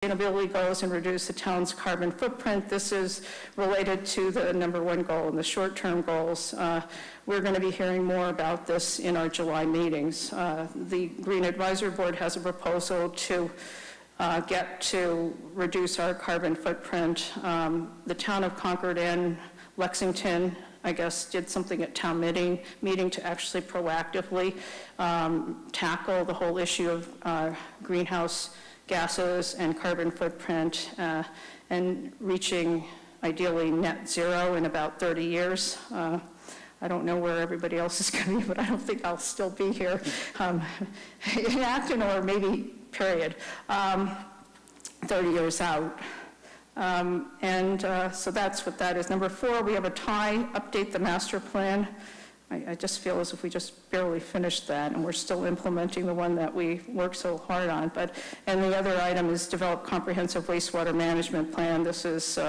sustainability goals and reduce the town's carbon footprint. This is related to the #1 goal and the short-term goals. We're going to be hearing more about this in our July meetings. The Green Advisory Board has a proposal to get to reduce our carbon footprint. The town of Concord and Lexington, I guess, did something at town meeting to actually proactively tackle the whole issue of greenhouse gases and carbon footprint and reaching ideally net zero in about 30 years. I don't know where everybody else is going to be, but I don't think I'll still be here in Acton, or maybe period, 30 years out. So that's what that is. #4, we have a tie, update the master plan. I just feel as if we just barely finished that, and we're still implementing the one that we worked so hard on. And the other item is develop comprehensive wastewater management plan. This is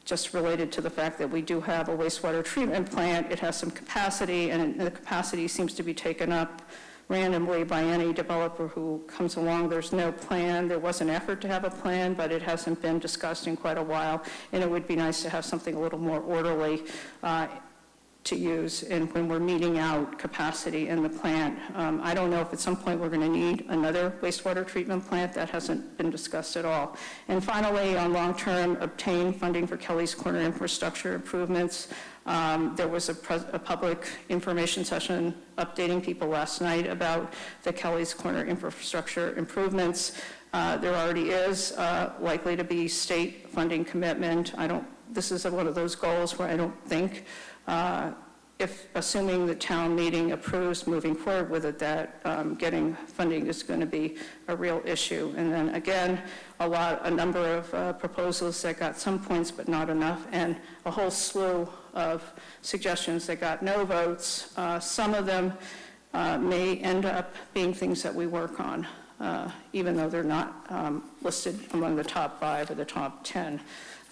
just related to the fact that we do have a wastewater treatment plant. It has some capacity, and the capacity seems to be taken up randomly by any developer who comes along. There's no plan. There was an effort to have a plan, but it hasn't been discussed in quite a while, and it would be nice to have something a little more orderly to use when we're meeting out capacity in the plant. I don't know if at some point we're going to need another wastewater treatment plant. That hasn't been discussed at all. And finally, on long-term, obtain funding for Kelly's Corner infrastructure improvements. There was a public information session updating people last night about the Kelly's Corner infrastructure improvements. There already is likely to be state funding commitment. This is one of those goals where I don't think, if assuming the town meeting approves moving forward with it, that getting funding is going to be a real issue. And then again, a number of proposals that got some points but not enough, and a whole slew of suggestions that got no votes. Some of them may end up being things that we work on, even though they're not listed among the top 5 or the top 10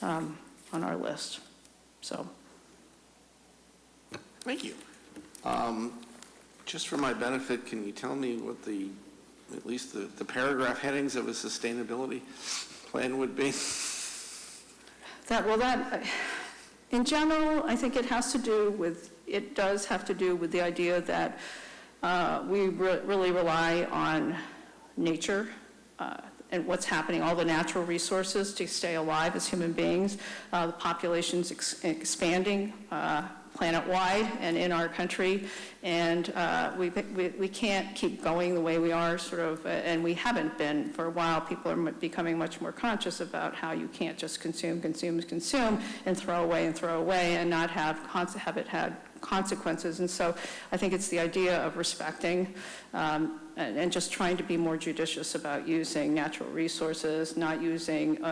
on our list. So. Thank you. Just for my benefit, can you tell me what at least the paragraph headings of a sustainability plan would be? In general, I think it does have to do with the idea that we really rely on nature and what's happening, all the natural resources to stay alive as human beings. The population's expanding planet-wide and in our country, and we can't keep going the way we are, and we haven't been for a while. People are becoming much more conscious about how you can't just consume, and throw away, and not have it had consequences. And so I think it's the idea of respecting and just trying to be more judicious about using natural resources, not using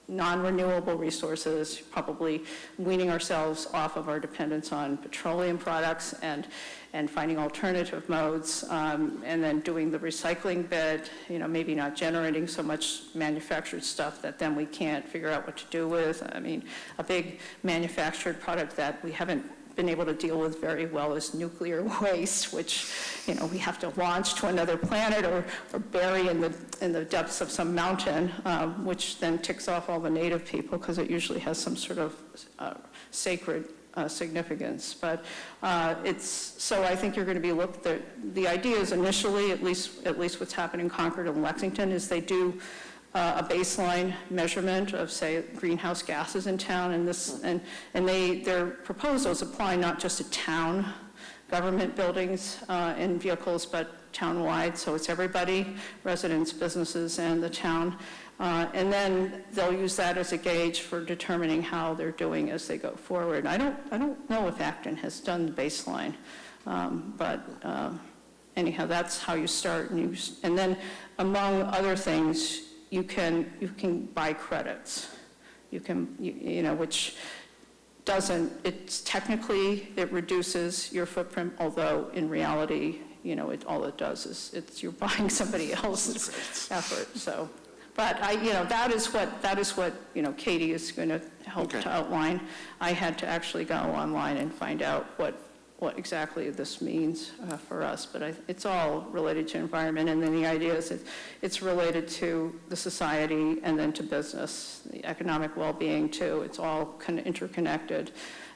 non-renewable resources, probably weaning ourselves off of our dependence on petroleum products and finding alternative modes, and then doing the recycling bit, maybe not generating so much manufactured stuff that then we can't figure out what to do with. I mean, a big manufactured product that we haven't been able to deal with very well is nuclear waste, which we have to launch to another planet or bury in the depths of some mountain, which then ticks off all the native people because it usually has some sort of sacred significance. But so I think you're going to be the idea is initially, at least what's happening in Concord and Lexington, is they do a baseline measurement of, say, greenhouse gases in town, and their proposals apply not just to town government buildings and vehicles, but town-wide. So it's everybody, residents, businesses, and the town. And then they'll use that as a gauge for determining how they're doing as they go forward. I don't know if Acton has done the baseline, but anyhow, that's how you start. And then, among other things, you can buy credits. Which doesn't, it reduces your footprint, although in reality, all it does is you're buying somebody else's effort. So, but that is what Katie is going to help to outline. I had to actually go online and find out what what exactly this means for us, but it's all related to environment, and then the idea is it's related to the society and then to business, the economic well-being too. It's all interconnected,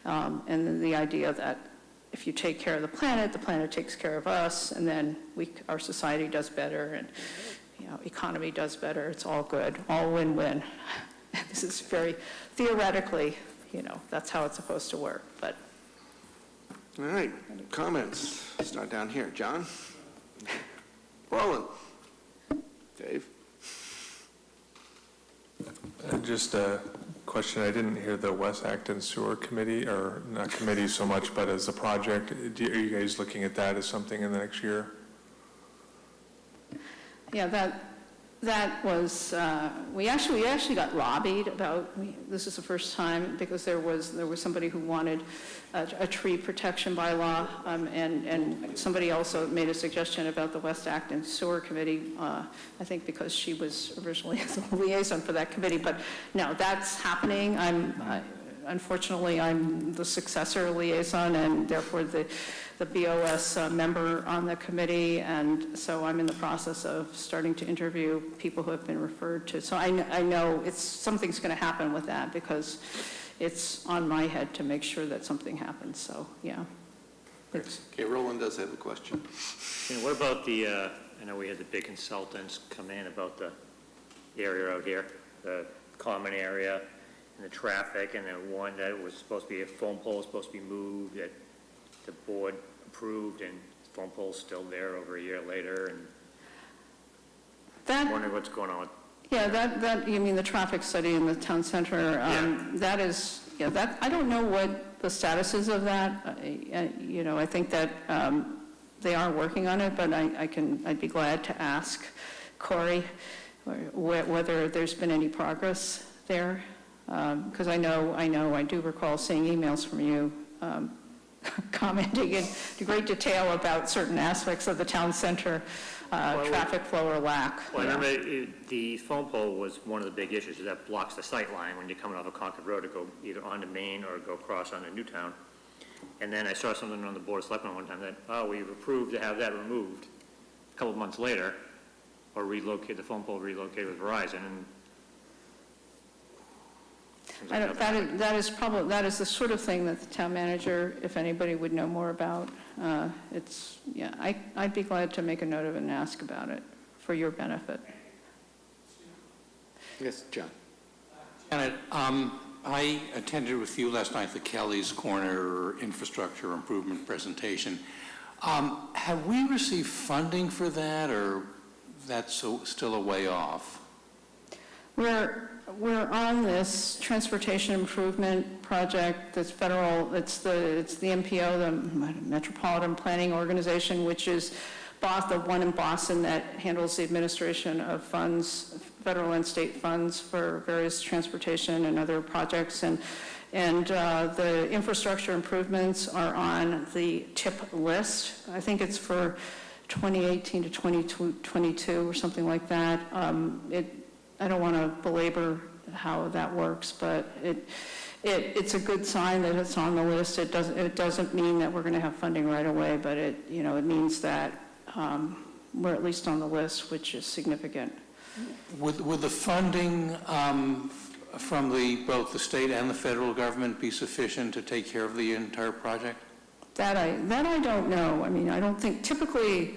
and then the idea that if you take care of the planet takes care of us, and then our society does better, and economy does better. It's all good, all win-win. This is very theoretically, that's how it's supposed to work, but. All right, comments. Start down here. John? Roland? Dave? Just a question. I didn't hear the West Acton Sewer Committee, or not committee so much, but as a project. Are you guys looking at that as something in the next year? Yeah, that was, we actually got lobbied about, this is the first time, because there was somebody who wanted a tree protection bylaw, and somebody also made a suggestion about the West Acton Sewer Committee, I think because she was originally the liaison for that committee, but no, that's happening. Unfortunately, I'm the successor liaison, and therefore the BOS member on the committee, and so I'm in the process of starting to interview people who have been referred to. So I know something's going to happen with that, because it's on my head to make sure that something happens, so yeah. Okay, Roland does have a question. What about I know we had the big consultants come in about the area out here, the common area, and the traffic, and then one that was supposed to be a phone pole was supposed to be moved, that the board approved, and the phone pole's still there over a year later, and I'm wondering what's going on with. Yeah, that you mean the traffic study in the town center? That is, I don't know what the status is of that. I think that they are working on it, but I'd be glad to ask Corey whether there's been any progress there, because I do recall seeing emails from you commenting in great detail about certain aspects of the town center traffic flow or lack. Well, I remember the phone pole was one of the big issues, is that blocks the sight line when you're coming off of Concord Road to go either onto Main or go across onto Newtown. And then I saw something on the Board of Selectmen one time that, we've approved to have that removed a couple of months later, or relocate the phone pole, relocated with Verizon, and that is the sort of thing that the town manager, if anybody, would know more about. I'd be glad to make a note of it and ask about it for your benefit. Yes, John. Janet, I attended with you last night the Kelly's Corner infrastructure improvement presentation. Have we received funding for that, or that's still a way off? We're on this transportation improvement project that's federal. It's the MPO, the Metropolitan Planning Organization, which is the one in Boston that handles the administration of funds, federal and state funds for various transportation and other projects. And the infrastructure improvements are on the TIP list. I think it's for 2018 to 2022 or something like that. I don't want to belabor how that works, but it's a good sign that it's on the list. It doesn't mean that we're going to have funding right away, but it means that we're at least on the list, which is significant. Would the funding from both the state and the federal government be sufficient to take care of the entire project? That I don't know. I mean, I don't think typically.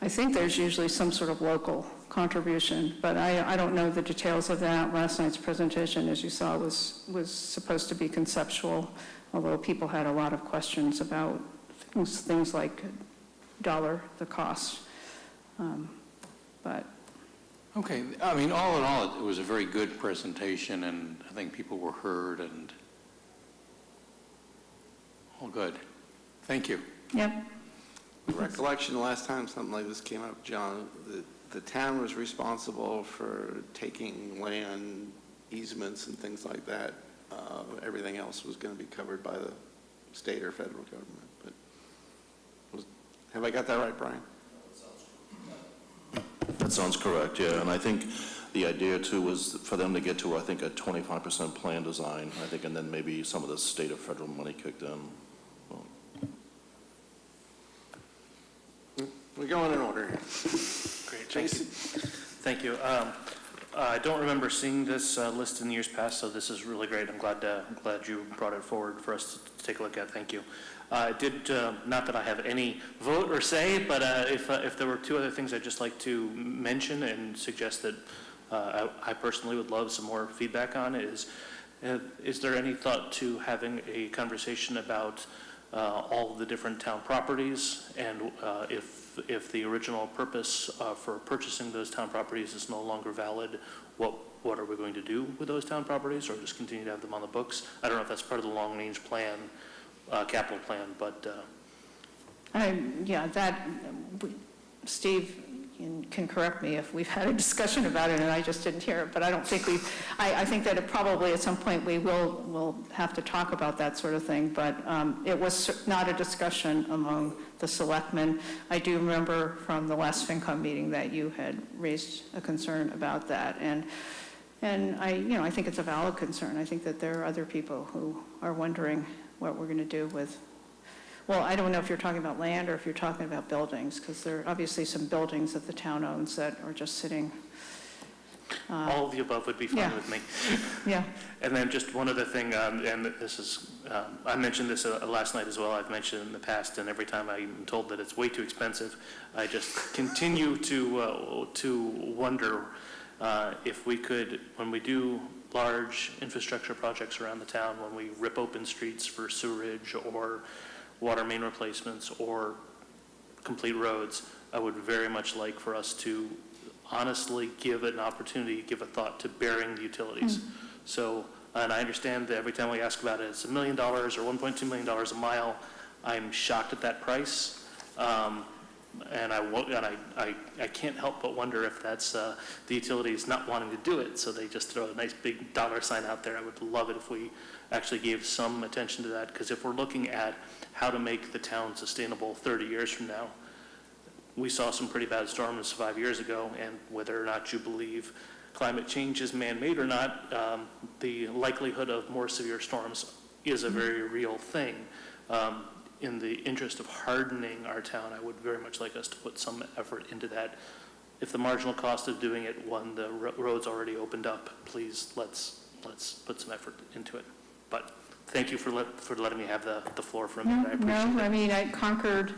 I think there's usually some sort of local contribution, but I don't know the details of that. Last night's presentation, as you saw, was supposed to be conceptual, although people had a lot of questions about things like the cost. But okay, I mean, all in all, it was a very good presentation, and I think people were heard, and all good. Thank you. Yep. Recollection, the last time something like this came up, John, the town was responsible for taking land easements and things like that. Everything else was going to be covered by the state or federal government. But have I got that right, Brian? That sounds correct, yeah. And I think the idea too was for them to get to, I think, a 25% plan design, I think, and then maybe some of the state or federal money kicked in. Well, We're going in order here. Great, thank you. Jason? Thank you. I don't remember seeing this list in years past, so this is really great. I'm glad you brought it forward for us to take a look at. Thank you. I did, not that I have any vote or say, but if there were two other things I'd just like to mention and suggest that I personally would love some more feedback on is there any thought to having a conversation about all of the different town properties, and if the original purpose for purchasing those town properties is no longer valid, what are we going to do with those town properties, or just continue to have them on the books? I don't know if that's part of the long-range plan, capital plan, but... Yeah, Steve can correct me if we've had a discussion about it and I just didn't hear it, but I don't think I think that probably at some point we'll have to talk about that sort of thing, but it was not a discussion among the selectmen. I do remember from the last FinCom meeting that you had raised a concern about that, and I think it's a valid concern. I think that there are other people who are wondering what we're going to do with. Well, I don't know if you're talking about land or if you're talking about buildings, because there are obviously some buildings that the town owns that are just sitting. all of the above would be fine yeah. with me. Yeah. And then just one other thing, and this is, I mentioned this last night as well, I've mentioned it in the past, and every time I'm told that it's way too expensive, I just continue to wonder if we could, when we do large infrastructure projects around the town, when we rip open streets for sewerage or water main replacements or complete roads, I would very much like for us to honestly give an opportunity, give a thought to bearing the utilities. So, and I understand that every time we ask about it, it's $1 million or $1.2 million a mile. I'm shocked at that price. And I can't help but wonder if that's the utilities not wanting to do it, so they just throw a nice big dollar sign out there. I would love it if we actually gave some attention to that, because if we're looking at how to make the town sustainable 30 years from now, we saw some pretty bad storms 5 years ago, and whether or not you believe climate change is man-made or not, the likelihood of more severe storms is a very real thing. In the interest of hardening our town, I would very much like us to put some effort into that. If the marginal cost of doing it when the road's already opened up, please let's put some effort into it. But thank you for letting me have the floor for a minute. I appreciate it. I mean, Concord,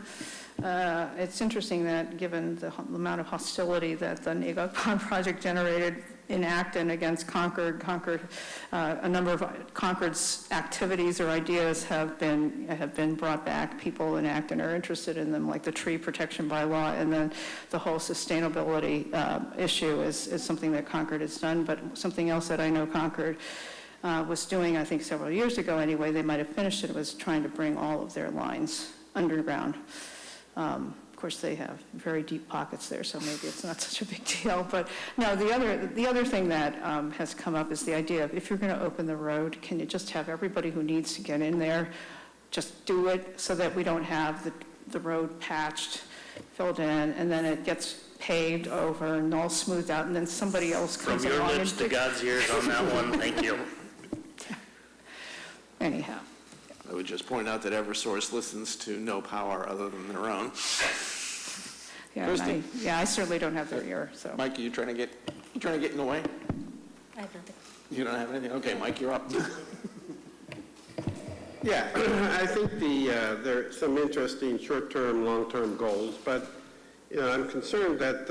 it's interesting that given the amount of hostility that the Nagog Pond project generated in Acton against Concord, a number of Concord's activities or ideas have been brought back. People in Acton are interested in them, like the tree protection bylaw, and then the whole sustainability issue is something that Concord has done. But something else that I know Concord was doing, I think several years ago anyway, they might have finished it, was trying to bring all of their lines underground. Of course, they have very deep pockets there, so maybe it's not such a big deal. But no, the other thing that has come up is the idea of, if you're going to open the road, can you just have everybody who needs to get in there just do it, so that we don't have the road patched, filled in, and then it gets paved over and all smoothed out, and then somebody else comes From your along lips and to God's ears on that one, thank you. Anyhow. I would just point out that Eversource listens to no power other than their own. Yeah, Kristen? I certainly don't have their ear, so. Mike, are you trying to get in the way? I have nothing. You don't have anything? Okay, Mike, you're up. Yeah, I think there are some interesting short-term, long-term goals, but, I'm concerned that,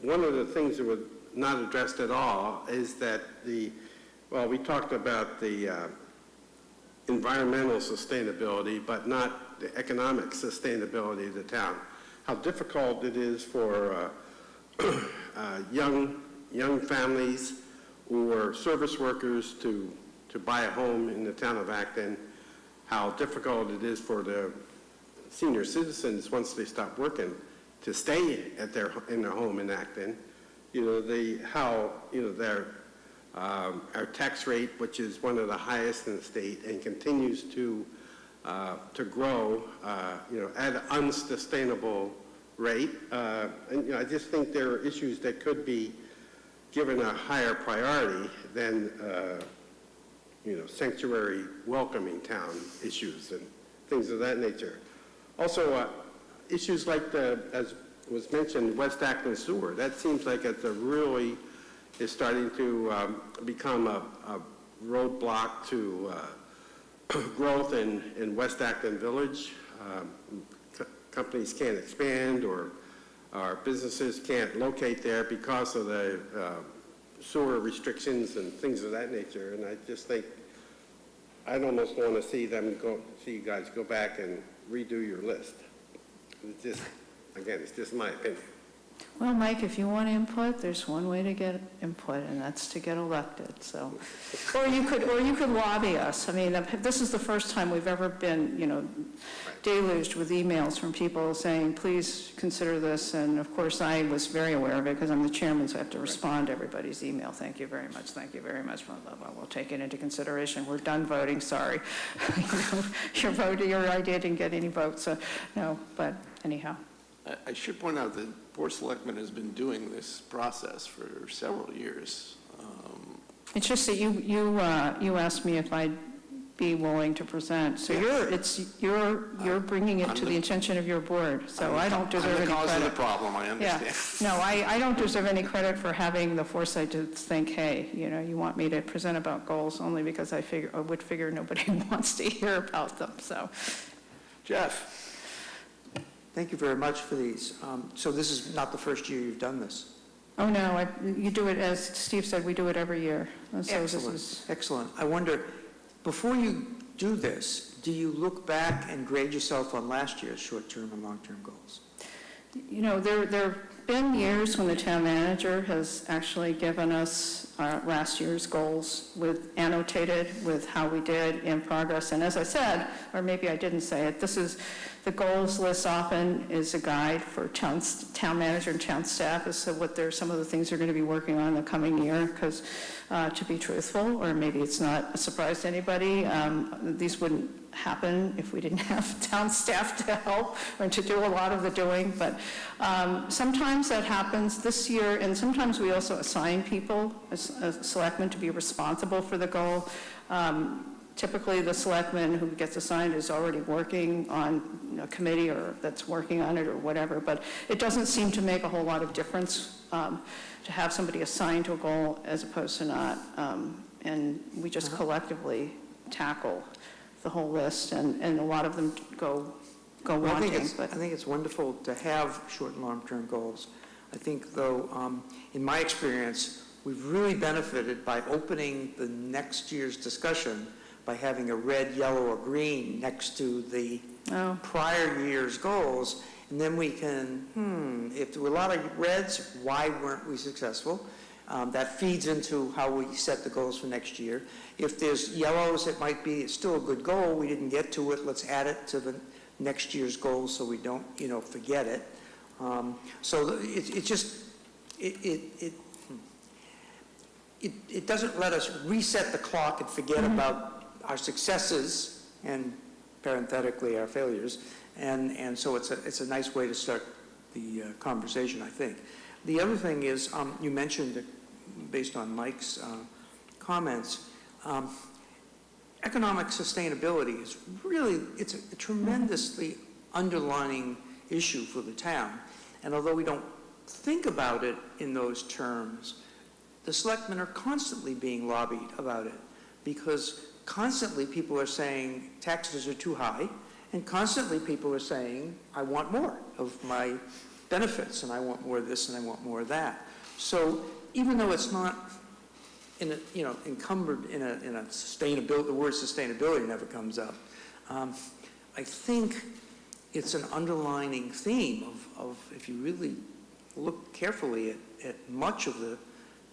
one of the things that was not addressed at all is that we talked about the environmental sustainability, but not the economic sustainability of the town. How difficult it is for young families or service workers to buy a home in the town of Acton, how difficult it is for the senior citizens, once they stop working, to stay in their home in Acton. Our tax rate, which is one of the highest in the state and continues to grow, at an unsustainable rate. And I just think there are issues that could be given a higher priority than sanctuary welcoming town issues and things of that nature. Also, issues like as was mentioned, West Acton sewer, that seems like it's is starting to become a roadblock to growth in West Acton Village. Companies can't expand or businesses can't locate there because of the sewer restrictions and things of that nature. And I just think, I'd almost want to see you guys go back and redo your list. It's just, again, it's just my opinion. Well, Mike, if you want input, there's one way to get input, and that's to get elected, so. Or you could lobby us. I mean, this is the first time we've ever been, deluged with emails from people saying, please consider this, and of course, I was very aware of it because I'm the chairman, so I have to respond to everybody's email. Thank you very much, blah, blah, blah. We'll take it into consideration. We're done voting, sorry. Your idea didn't get any votes, so no, but anyhow. I should point out that Board of Selectmen has been doing this process for several years. It's just that you asked me if I'd be willing to present. So Yes. you're bringing it to the attention of your board. So I don't deserve any credit. I'm the cause of the problem, I understand. Yeah. No, I don't deserve any credit for having the foresight to think, hey, you want me to present about goals only because I would figure nobody wants to hear about them. So, Jeff? Thank you very much for these. So this is not the first year you've done this? oh no, you do it, as Steve said, we do it every year. And so this Excellent, is, excellent. I wonder, before you do this, do you look back and grade yourself on last year's short-term and long-term goals? there have been years when the town manager has actually given us last year's goals annotated with how we did in progress. And as I said, or maybe I didn't say it, the goals list often is a guide for town manager and town staff as to what some of the things they're going to be working on in the coming year, because to be truthful, or maybe it's not a surprise to anybody, these wouldn't happen if we didn't have town staff to help or to do a lot of the doing. But sometimes that happens this year, and sometimes we also assign people as selectmen to be responsible for the goal. Typically, the selectman who gets assigned is already working on a committee or that's working on it or whatever, but it doesn't seem to make a whole lot of difference to have somebody assigned to a goal as opposed to not. And we just collectively tackle the whole list, and a lot of them go Well, wanting. I think it's wonderful to have short and long-term goals. I think, though, in my experience, we've really benefited by opening the next year's discussion by having a red, yellow, or green next to the prior year's goals, and then we can, if there were a lot of reds, why weren't we successful? That feeds into how we set the goals for next year. If there's yellows, it might be it's still a good goal, we didn't get to it, let's add it to the next year's goals so we don't, forget it. So it doesn't let us reset the clock and forget about our successes and parenthetically our failures, and so it's a nice way to start the conversation, I think. The other thing is, you mentioned that based on Mike's comments, economic sustainability is really, it's a tremendously underlining issue for the town. And although we don't think about it in those terms, the selectmen are constantly being lobbied about it, because constantly people are saying taxes are too high, and constantly people are saying, I want more of my benefits, and I want more of this, and I want more of that. So even though it's not encumbered in a sustainability, the word sustainability never comes up, I think it's an underlining theme of if you really look carefully at much of the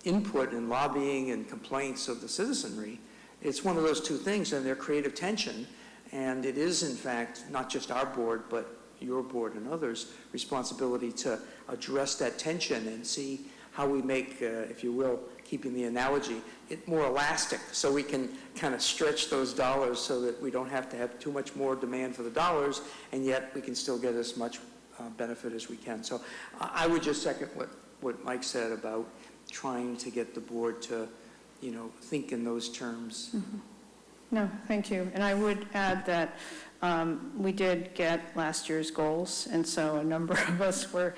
input and lobbying and complaints of the citizenry, it's one of those two things, and they're creative tension, and it is, in fact, not just our board, but your board and others' responsibility to address that tension and see how we make, if you will, keeping the analogy, it more elastic, so we can kind of stretch those dollars so that we don't have to have too much more demand for the dollars, and yet we can still get as much benefit as we can. So I would just second what Mike said about trying to get the board to, think in those terms. No, thank you. And I would add that we did get last year's goals, and so a number of us were,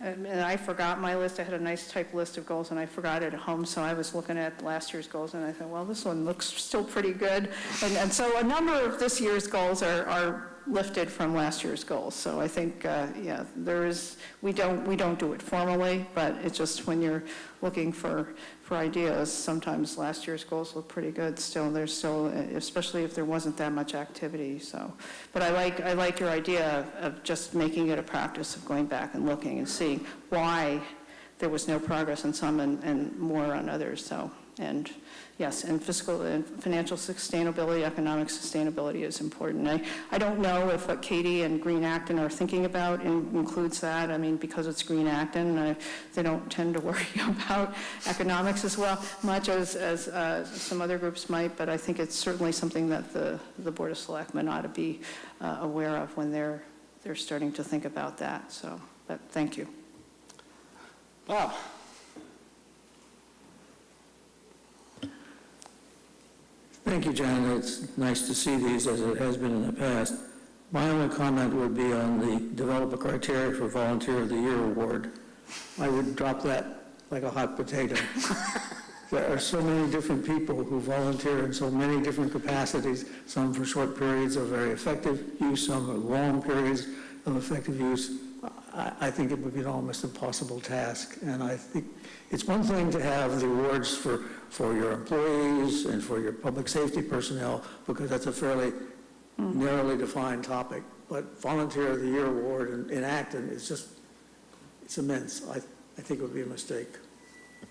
and I forgot my list. I had a nice typed list of goals, and I forgot it at home, so I was looking at last year's goals, and I thought, well, this one looks still pretty good. And so a number of this year's goals are lifted from last year's goals. So I think, yeah, there is, we don't do it formally, but it's just when you're looking for ideas, sometimes last year's goals look pretty good still. There's still, especially if there wasn't that much activity, so. But I like your idea of just making it a practice of going back and looking and seeing why there was no progress on some and more on others, so. And yes, and fiscal and financial sustainability, economic sustainability is important. I don't know if what Katie and Green Acton are thinking about includes that. I mean, because it's Green Acton, they don't tend to worry about economics as much as some other groups might, but I think it's certainly something that the Board of Selectmen ought to be aware of when they're starting to think about that. So, but thank you. Bob? Thank you, John. It's nice to see these as it has been in the past. My only comment would be on the develop a criteria for Volunteer of the Year award. I would drop that like a hot potato. There are so many different people who volunteer in so many different capacities, some for short periods of very effective use, some for long periods of effective use. I think it would be an almost impossible task. And I think it's one thing to have the awards for your employees and for your public safety personnel, because that's a fairly narrowly defined topic. But Volunteer of the Year award in Acton is just, it's immense. I think it would be a mistake.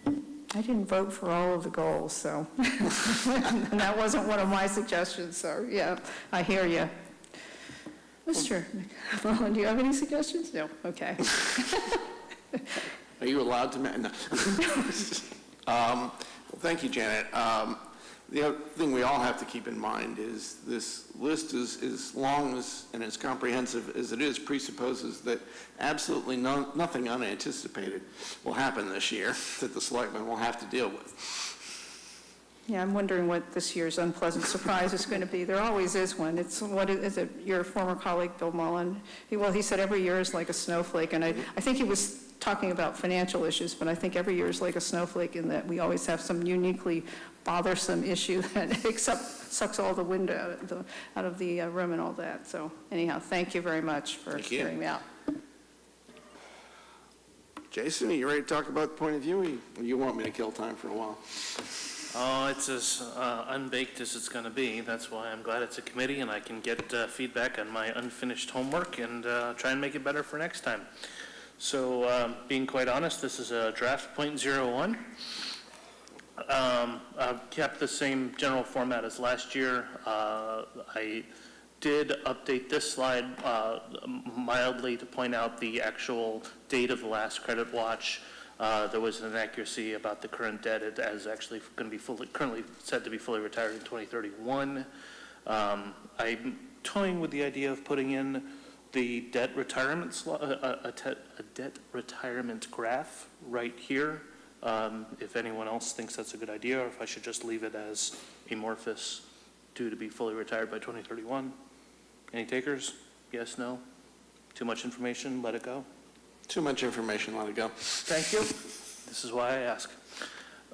I didn't vote for all of the goals, so, and that wasn't one of my suggestions, so, yeah, I hear you. Mr. McMullen, do you have any suggestions? No, okay. Are you allowed to? No. Well, thank you, Janet. The other thing we all have to keep in mind is this list is as long as and as comprehensive as it is presupposes that absolutely nothing unanticipated will happen this year that the selectmen will have to deal with. Yeah, I'm wondering what this year's unpleasant surprise is going to be. There always is one. It's, what is it, your former colleague, Bill Mullen? He said every year is like a snowflake, and I think he was talking about financial issues, but I think every year is like a snowflake in that we always have some uniquely bothersome issue that sucks all the wind out of the room and all that. So anyhow, thank you very much for hearing me out. Jason, are you ready to talk about the point of view, or you want me to kill time for a while? Oh, it's as unbaked as it's going to be. That's why I'm glad it's a committee and I can get feedback on my unfinished homework and try and make it better for next time. So being quite honest, this is a draft .01. I've kept the same general format as last year. I did update this slide mildly to point out the actual date of the last credit watch. There was an inaccuracy about the current debt. It is actually going to be currently said to be fully retired in 2031. I'm toying with the idea of putting in the debt retirement a debt retirement graph right here. If anyone else thinks that's a good idea, or if I should just leave it as amorphous due to be fully retired by 2031. Any takers? Yes, no? Too much information? Let it go. Too much information, let it go. Thank you. This is why I ask.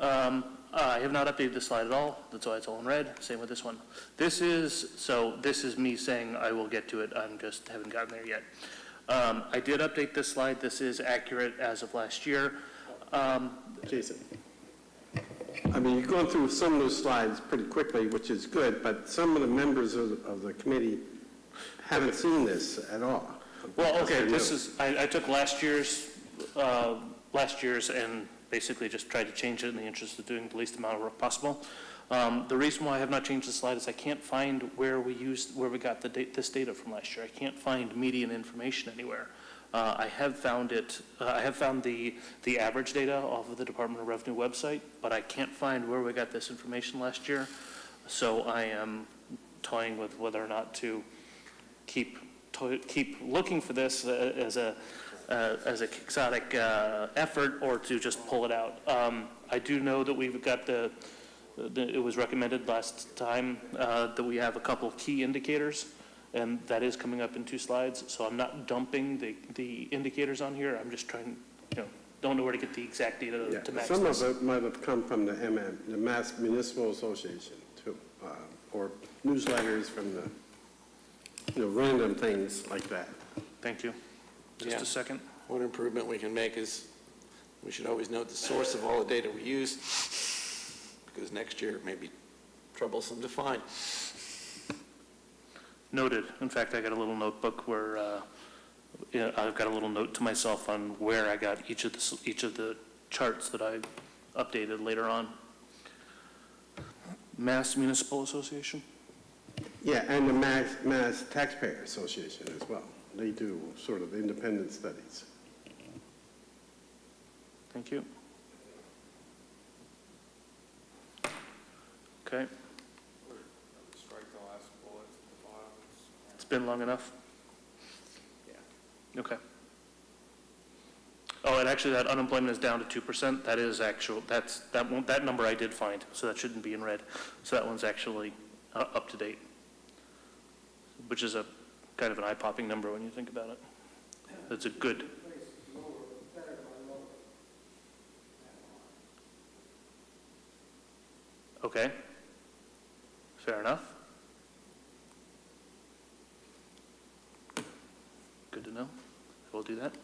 I have not updated this slide at all. That's why it's all in red. Same with this one. This is me saying I will get to it. I just haven't gotten there yet. I did update this slide. This is accurate as of last year. Jason, I mean, you're going through some of those slides pretty quickly, which is good, but some of the members of the committee haven't seen this at all. Well, okay, this is, I took last year's and basically just tried to change it in the interest of doing the least amount of work possible. The reason why I have not changed the slide is I can't find where we got this data from last year. I can't find median information anywhere. I have found the average data off of the Department of Revenue website, but I can't find where we got this information last year. So I am toying with whether or not to keep looking for this as a quixotic effort, or to just pull it out. I do know that we've got the it was recommended last time that we have a couple of key indicators, and that is coming up in 2 slides. So I'm not dumping the indicators on here. I'm just trying, don't know where to get the exact data Yeah, to match some this. of it might have come from the the Mass Municipal Association, too, or newsletters from the, random things like that. Thank you. Just Yeah. a second. One improvement we can make is, we should always note the source of all the data we use, because next year it may be troublesome to find. Noted. In fact, I got a little notebook where I've got a little note to myself on where I got each of the charts that I updated later on. Mass Municipal Association? Yeah, and the Mass Taxpayer Association as well. They do sort of independent studies. Thank you. Okay. Strike the last bullet at the bottom. It's been long enough? Yeah. Okay. Oh, and actually, that unemployment is down to 2%. That is actual, that number I did find, so that shouldn't be in red. So that one's actually up to date, which is a kind of an eye-popping number when you think about it. That's a good. Okay. Fair enough. Good to know. We'll do that.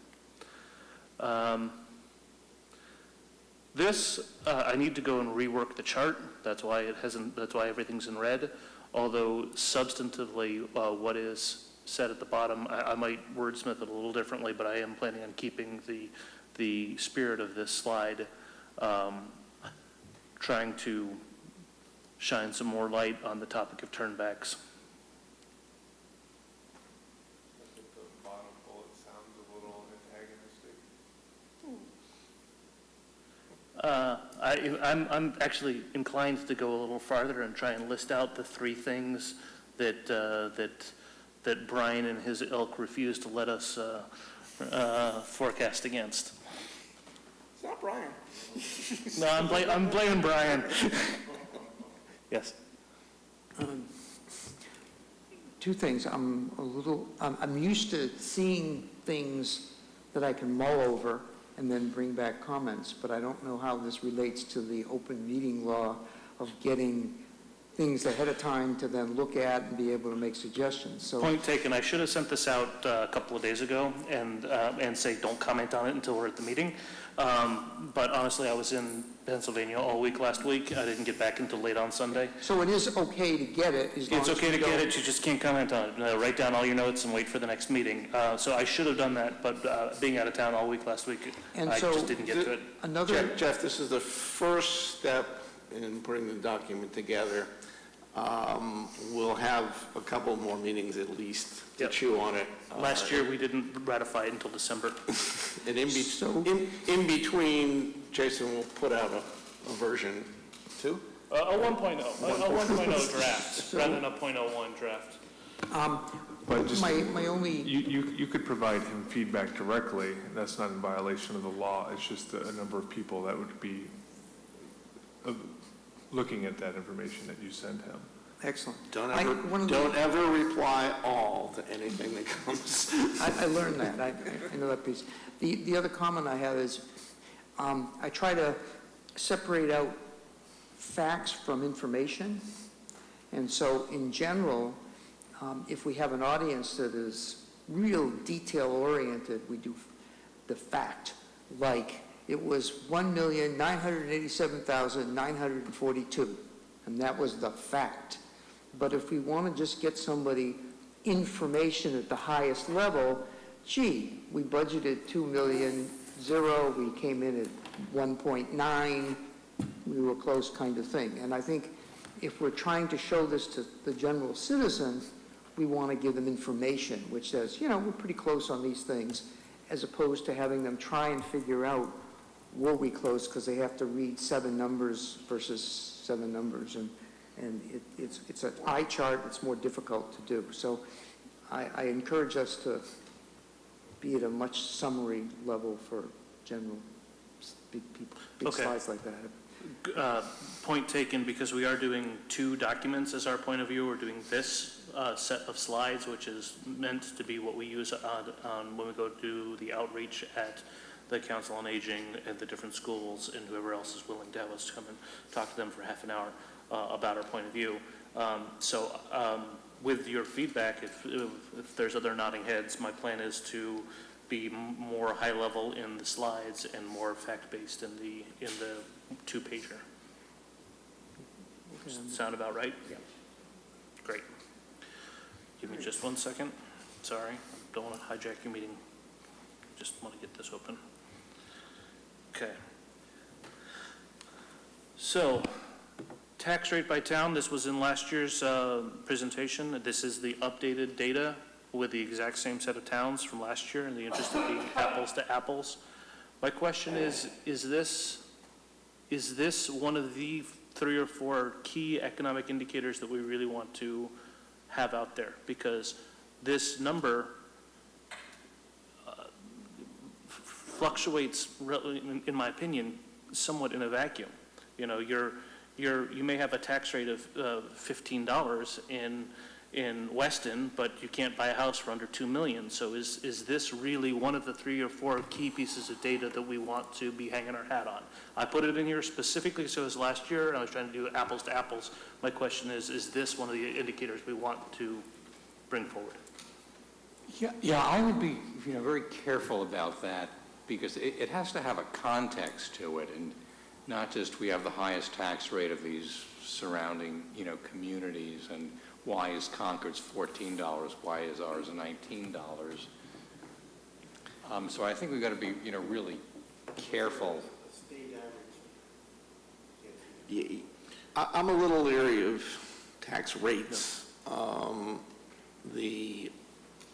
I need to go and rework the chart. That's why that's why everything's in red. Although substantively, what is said at the bottom, I might wordsmith it a little differently, but I am planning on keeping the spirit of this slide, trying to shine some more light on the topic of turnbacks. I think the bottom bullet sounds a little antagonistic. I'm actually inclined to go a little farther and try and list out the 3 things that Brian and his ilk refused to let us forecast against. It's not Brian. No, I'm blaming Brian. Yes. 2 things. I'm used to seeing things that I can mull over and then bring back comments, but I don't know how this relates to the open meeting law of getting things ahead of time to then look at and be able to make suggestions. So, Point taken. I should have sent this out a couple of days ago and say don't comment on it until we're at the meeting. But honestly, I was in Pennsylvania all week last week. I didn't get back until late on Sunday. so it is okay to get it as long It's as okay you to get don't- it, you just can't comment on it. Write down all your notes and wait for the next meeting. So I should have done that, but being out of town all week last week, And I so just didn't get to it. Another, Jeff, this is the first step in putting the document together. We'll have a couple more meetings at least to Yep. chew on it. Last year, we didn't ratify it until December. And in between, Jason will put out a version 2? A 1.0, a 1.0 draft, rather than a .01 draft. But just, my only, you could provide him feedback directly. That's not in violation of the law. It's just a number of people that would be looking at that information that you send him. excellent. Don't one of the- ever reply all to anything that comes. I learned that. I know that piece. The other comment I have is, I try to separate out facts from information. And so in general, if we have an audience that is real detail-oriented, we do the fact, like it was 1,987,942, and that was the fact. But if we want to just get somebody information at the highest level, gee, we budgeted 2 million, 0, we came in at 1.9, we were close, kind of thing. And I think if we're trying to show this to the general citizen, we want to give them information which says, we're pretty close on these things, as opposed to having them try and figure out, were we close, because they have to read 7 numbers versus 7 numbers. And it's an eye chart, it's more difficult to do. So I encourage us to be at a much summary level for general big people, big Okay. slides like that. Point taken, because we are doing two documents as our point of view. We're doing this set of slides, which is meant to be what we use on when we go do the outreach at the Council on Aging and the different schools, and whoever else is willing to have us come and talk to them for half an hour about our point of view. With your feedback, if there's other nodding heads, my plan is to be more high level in the slides and more fact-based in the two-pager. Sound about right? Yeah. Great. Give me just 1 second. Sorry, I don't want to hijack your meeting. Just want to get this open. Okay. So, tax rate by town, this was in last year's presentation. This is the updated data with the exact same set of towns from last year in the interest of being apples to apples. My question is this one of the 3 or 4 key economic indicators that we really want to have out there? Because this number fluctuates, in my opinion, somewhat in a vacuum. You know, you may have a tax rate of $15 in Weston, but you can't buy a house for under $2 million. So is this really one of the 3 or 4 key pieces of data that we want to be hanging our hat on? I put it in here specifically so as last year, and I was trying to do apples to apples. My question is this one of the indicators we want to bring forward? Yeah, I would be, very careful about that, because it has to have a context to it, and not just we have the highest tax rate of these surrounding, communities, and why is Concord's $14? Why is ours $19? So I think we've got to be, really careful. Yeah, I'm a little leery of tax rates.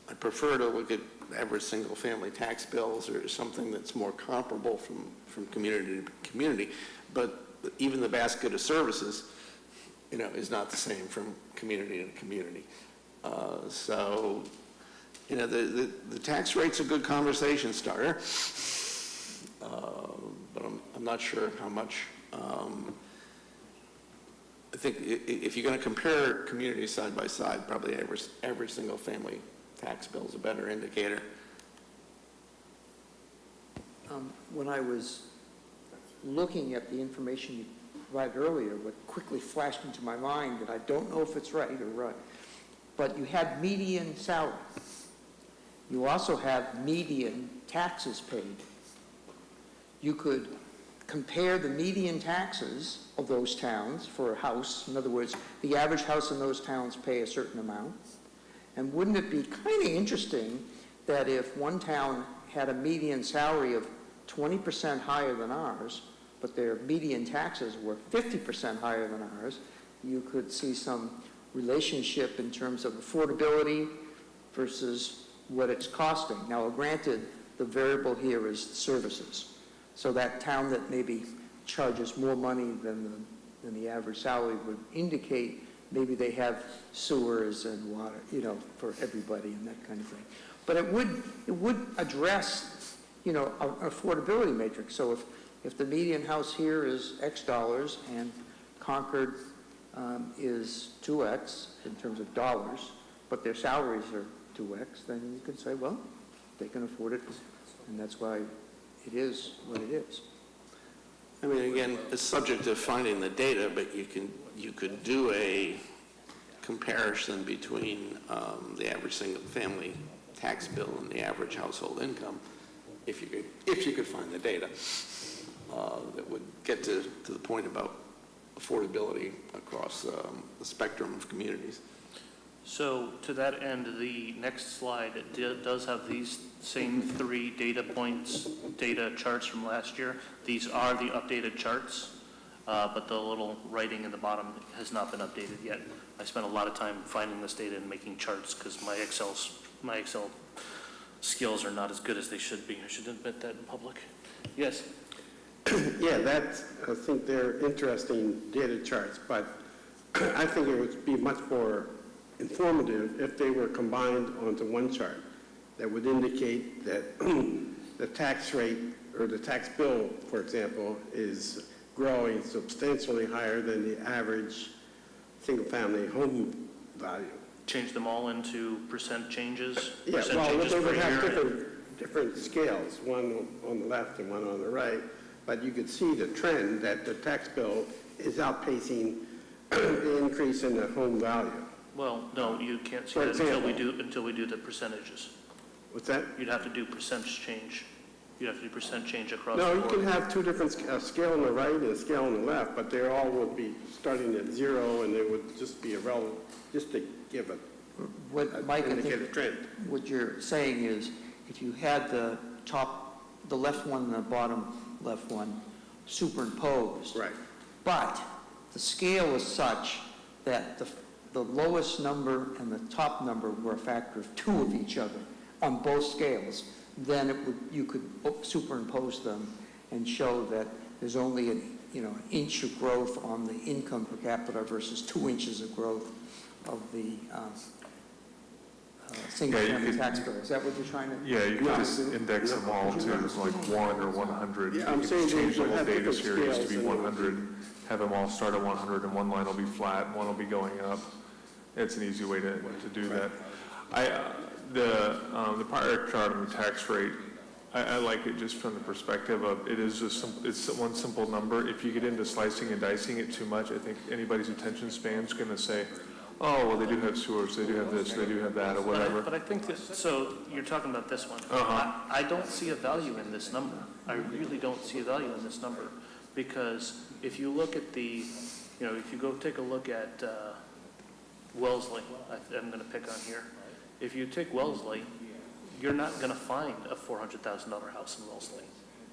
I prefer to look at average single-family tax bills or something that's more comparable from community to community. But even the basket of services, is not the same from community to community. So, the tax rate's a good conversation starter, but I'm not sure how much. I think if you're going to compare communities side by side, probably average single-family tax bill is a better indicator. When I was looking at the information you provided earlier, what quickly flashed into my mind, that I don't know if it's right or right, but you had median salary. You also have median taxes paid. You could compare the median taxes of those towns for a house. In other words, the average house in those towns pay a certain amount. And wouldn't it be kind of interesting that if one town had a median salary of 20% higher than ours, but their median taxes were 50% higher than ours, you could see some relationship in terms of affordability versus what it's costing. Now, granted, the variable here is services. So that town that maybe charges more money than the average salary would indicate maybe they have sewers and water, for everybody and that kind of thing. But it would address, an affordability matrix. So if the median house here is X dollars and Concord is 2X in terms of dollars, but their salaries are 2X, then you can say, well, they can afford it, and that's why it is what it is. I mean, again, it's subject to finding the data, but you could do a comparison between the average single-family tax bill and the average household income, if you could find the data that would get to the point about affordability across the spectrum of communities. So to that end, the next slide does have these same 3 data charts from last year. These are the updated charts, but the little writing in the bottom has not been updated yet. I spent a lot of time finding this data and making charts because my Excel skills are not as good as they should be. I should admit that in public. Yes? Yeah, I think they're interesting data charts, but I think it would be much more informative if they were combined onto one chart that would indicate that the tax rate or the tax bill, for example, is growing substantially higher than the average single-family home value. Change them all into percent changes? Yeah, percent well, changes they per would have year? different scales, one on the left and one on the right, but you could see the trend that the tax bill is outpacing the increase in the home value. Well, no, you can't see For that example. until we do the percentages. What's that? You'd have to do percentage change. You'd have to do percent change across No, the you board. can have two different, a scale on the right and a scale on the left, but they all would be starting at zero, and they would just be irrelevant, just to give a What, Mike, I indicate a think trend. what you're saying is, if you had the top, the left one and the bottom left one superimposed. Right. But the scale is such that the lowest number and the top number were a factor of 2 of each other on both scales, then it would, you could superimpose them and show that there's only an inch of growth on the income per capita versus 2 inches of growth of the single-family could- tax bill. Is that what you're trying to? Yeah, you could just index them all to like 1 or 100. Yeah, I'm You saying could change they the whole have data different series to scales be and 100, have them all start at 100, and one line will be flat, and one will be going up. It's an easy way to do that. The prior chart on the tax rate, I like it just from the perspective of it is just, it's one simple number. If you get into slicing and dicing it too much, I think anybody's attention span's going to say, oh, well, they do have sewers, they do have this, they do have that, or whatever. But I think that, so you're talking about this one. I don't see a value in this number. I really don't see a value in this number. Because if you look at the, if you go take a look at Wellesley, I'm going to pick on here. If you take Wellesley, you're not going to find a $400,000 house in Wellesley.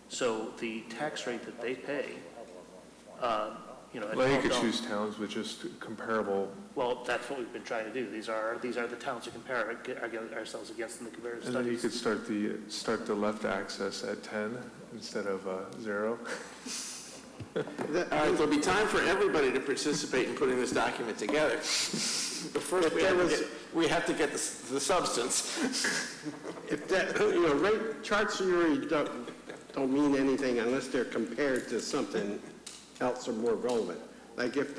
So the tax rate that they pay, at Well, you could $12 choose towns with just comparable. Well, that's what we've been trying to do. These are the towns to compare ourselves against in the comparative And then you studies. could start the left axis at 10 instead of 0. All right, there'll be time for everybody to participate in putting this document together. But first, we have to get the substance. If that, rate charts really don't mean anything unless they're compared to something else or more relevant. Like if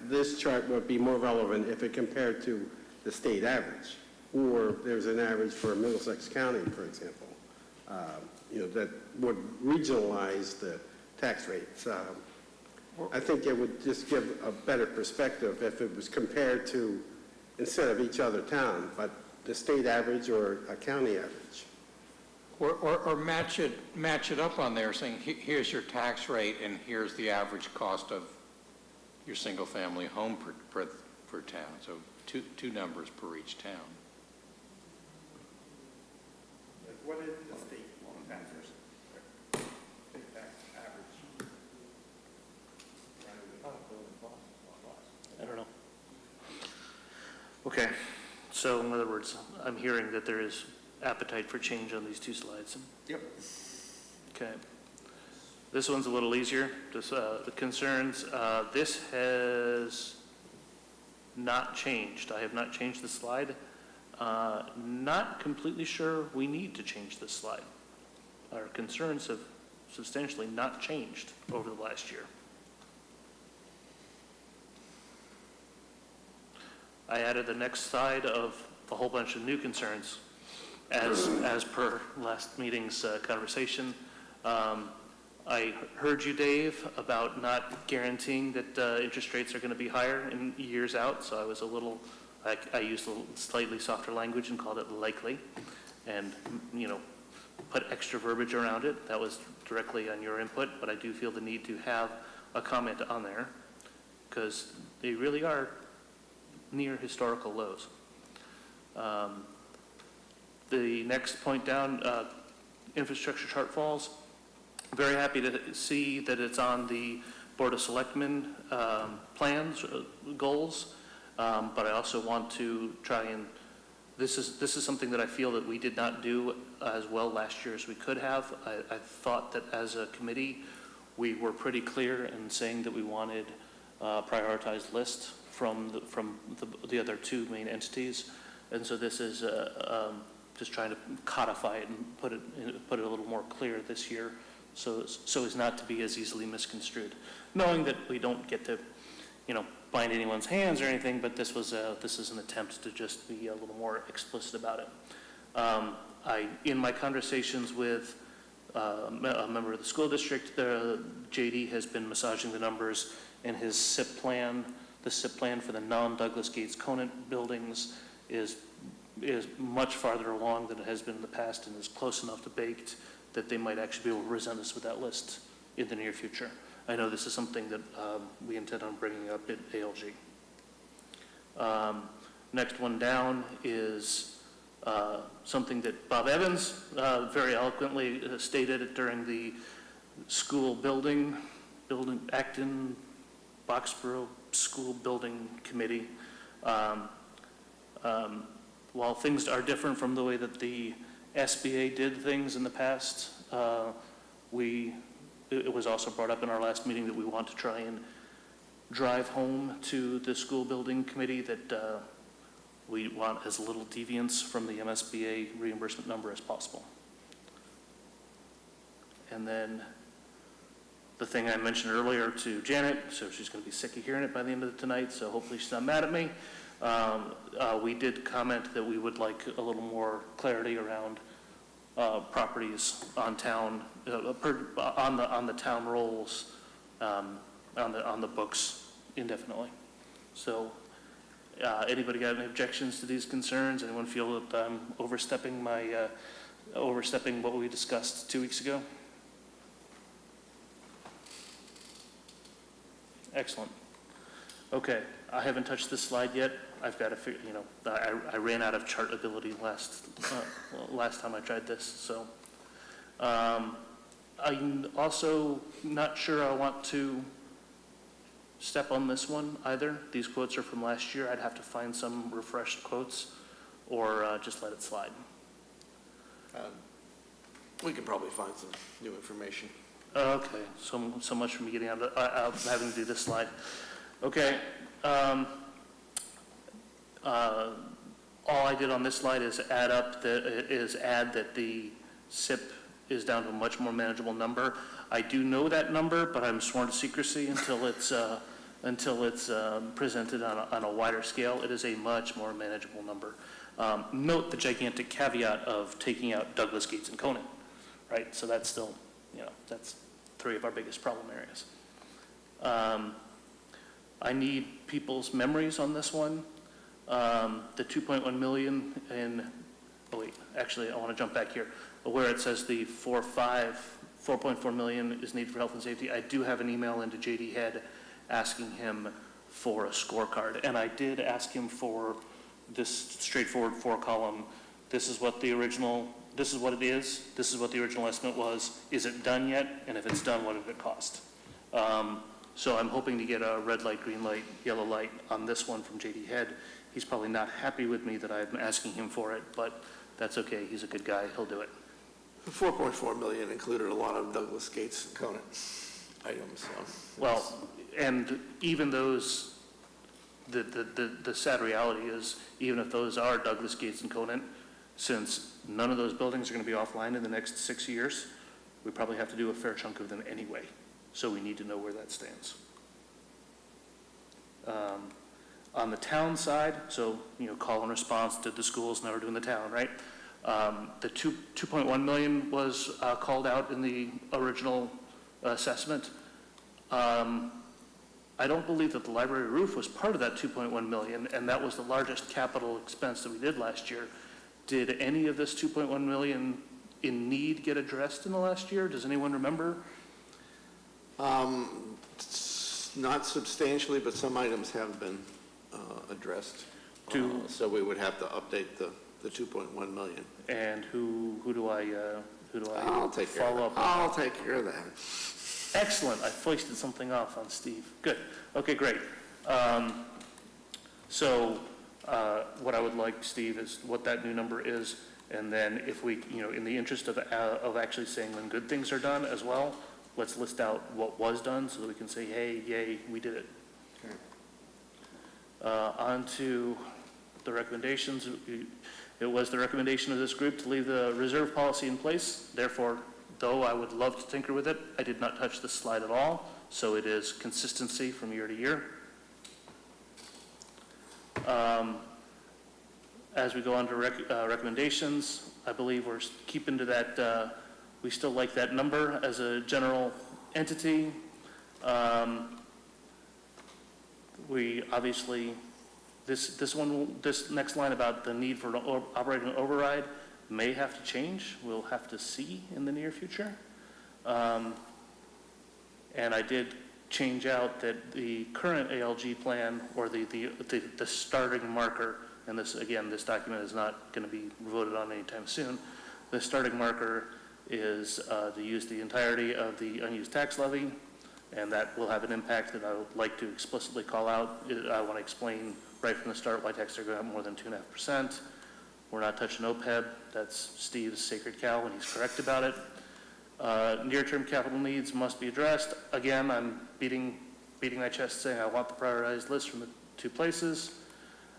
this chart would be more relevant if it compared to the state average, or there's an average for Middlesex County, for example, that would regionalize the tax rates. I think it would just give a better perspective if it was compared to, instead of each other town, but the state average or a county average. Or match it up on there, saying, here's your tax rate, and here's the average cost of your single-family home per town. So two numbers per each town. What is the state taxers? State tax average? I don't know. Okay, so in other words, I'm hearing that there is appetite for change on these 2 slides. Yep. Okay. This one's a little easier, just the concerns. This has not changed. I have not changed the slide. Not completely sure we need to change this slide. Our concerns have substantially not changed over the last year. I added the next slide of a whole bunch of new concerns as per last meeting's conversation. I heard you, Dave, about not guaranteeing that interest rates are going to be higher in years out, so I was a little, I used a slightly softer language and called it likely, and, put extra verbiage around it. That was directly on your input, but I do feel the need to have a comment on there, because they really are near historical lows. The next point down, infrastructure shortfalls. Very happy to see that it's on the Board of Selectmen plans, goals, but I also want to try and, this is something that I feel that we did not do as well last year as we could have. I thought that as a committee, we were pretty clear in saying that we wanted a prioritized list from the other 2 main entities, and so this is just trying to codify it and put it a little more clear this year, so as not to be as easily misconstrued. Knowing that we don't get to, bind anyone's hands or anything, but this is an attempt to just be a little more explicit about it. In my conversations with a member of the school district, JD has been massaging the numbers, and his SIP plan, the SIP plan for the non-Douglas Gates Conant buildings is much farther along than it has been in the past, and is close enough to baked that they might actually be able to present us with that list in the near future. I know this is something that we intend on bringing up at ALG. Next one down is something that Bob Evans very eloquently stated during the school building Acton Boxborough School Building Committee. While things are different from the way that the SBA did things in the past, it was also brought up in our last meeting that we want to try and drive home to the school building committee that we want as little deviance from the MSBA reimbursement number as possible. And then the thing I mentioned earlier to Janet, so she's going to be sick of hearing it by the end of tonight, so hopefully she's not mad at me. We did comment that we would like a little more clarity around properties on town, on the town rolls, on the books indefinitely. So, anybody got any objections to these concerns? Anyone feel that I'm overstepping what we discussed 2 weeks ago? Excellent. Okay, I haven't touched this slide yet. I've got to figure, I ran out of chart ability last time I tried this, so. I'm also not sure I want to step on this one either. These quotes are from last year. I'd have to find some refreshed quotes or just let it slide. We can probably find some new information. Okay, so much for me getting out of having to do this slide. Okay. All I did on this slide is add that the SIP is down to a much more manageable number. I do know that number, but I'm sworn to secrecy until it's presented on a wider scale. It is a much more manageable number. Note the gigantic caveat of taking out Douglas Gates and Conant, right? So that's still, that's 3 of our biggest problem areas. I need people's memories on this one. The 2.1 million actually I want to jump back here. Where it says the 4.4 million is needed for health and safety, I do have an email into JD Head asking him for a scorecard. And I did ask him for this straightforward 4-column. This is what it is. This is what the original estimate was. Is it done yet? And if it's done, what did it cost? So I'm hoping to get a red light, green light, yellow light on this one from JD Head. He's probably not happy with me that I'm asking him for it, but that's okay. He's a good guy. He'll do it. The 4.4 million included a lot of Douglas Gates and Conant items. So well, and even those, the sad reality is, even if those are Douglas Gates and Conant, since none of those buildings are going to be offline in the next 6 years, we probably have to do a fair chunk of them anyway. So we need to know where that stands. On the town side, so, call and response, did the schools, now we're doing the town, right? The 2.1 million was called out in the original assessment. I don't believe that the library roof was part of that 2.1 million, and that was the largest capital expense that we did last year. Did any of this 2.1 million in need get addressed in the last year? Does anyone remember? Not substantially, but some items have been addressed. So we would have to update the 2.1 million. And who do I I'll take care of follow that. up? I'll take care of that. Excellent. I foisted something off on Steve. Good. Okay, great. So what I would like, Steve, is what that new number is, and then if we, in the interest of actually saying when good things are done as well, let's list out what was done so that we can say, hey, yay, we did it. Okay. On to the recommendations. It was the recommendation of this group to leave the reserve policy in place. Therefore, though I would love to tinker with it, I did not touch the slide at all, so it is consistency from year to year. As we go on to recommendations, I believe we're keeping to that, we still like that number as a general entity. We obviously, this next line about the need for an operating override may have to change. We'll have to see in the near future. And I did change out that the current ALG plan, or the starting marker, and this, again, this document is not going to be voted on anytime soon. The starting marker is to use the entirety of the unused tax levy, and that will have an impact that I would like to explicitly call out. I want to explain right from the start why taxes are going up more than 2.5%. We're not touching OPEB. That's Steve's sacred cow, and he's correct about it. Near-term capital needs must be addressed. Again, I'm beating my chest saying I want the prioritized list from the two places.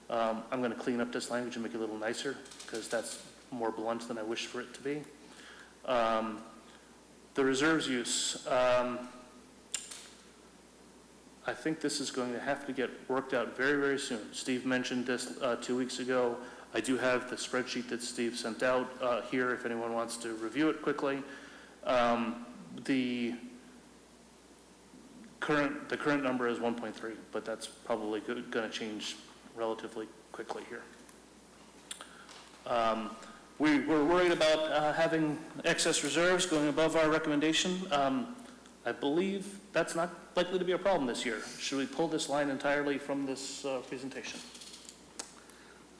I'm going to clean up this language and make it a little nicer, because that's more blunt than I wish for it to be. The reserves use. I think this is going to have to get worked out very, very soon. Steve mentioned this 2 weeks ago. I do have the spreadsheet that Steve sent out here if anyone wants to review it quickly. The current number is 1.3, but that's probably going to change relatively quickly here. We're worried about having excess reserves going above our recommendation. I believe that's not likely to be a problem this year. Should we pull this line entirely from this presentation?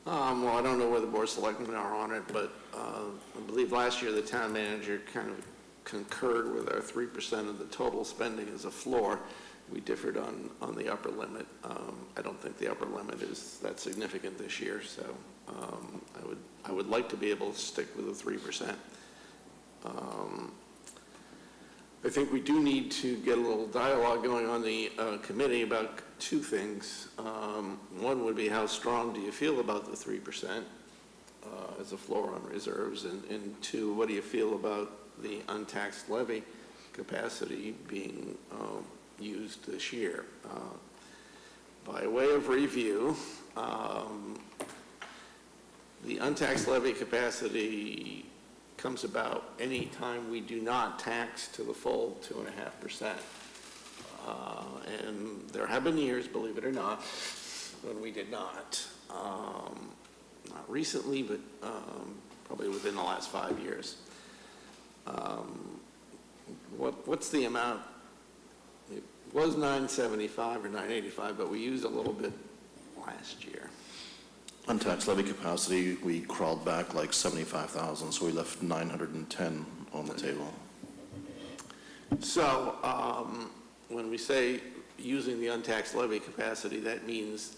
Well, I don't know where the Board of Selectmen are on it, but I believe last year the town manager kind of concurred with our 3% of the total spending as a floor. We differed on the upper limit. I don't think the upper limit is that significant this year, so I would like to be able to stick with the 3%. I think we do need to get a little dialogue going on the committee about two things. One would be, how strong do you feel about the 3% as a floor on reserves? And two, what do you feel about the untaxed levy capacity being used this year? By way of review, the untaxed levy capacity comes about any time we do not tax to the full 2.5%. And there have been years, believe it or not, when we did not. Not recently, but probably within the last 5 years. What's the amount? It was 975 or 985, but we used a little bit last year. Untaxed levy capacity, we crawled back like 75,000, so we left 910 on the table. So when we say using the untaxed levy capacity, that means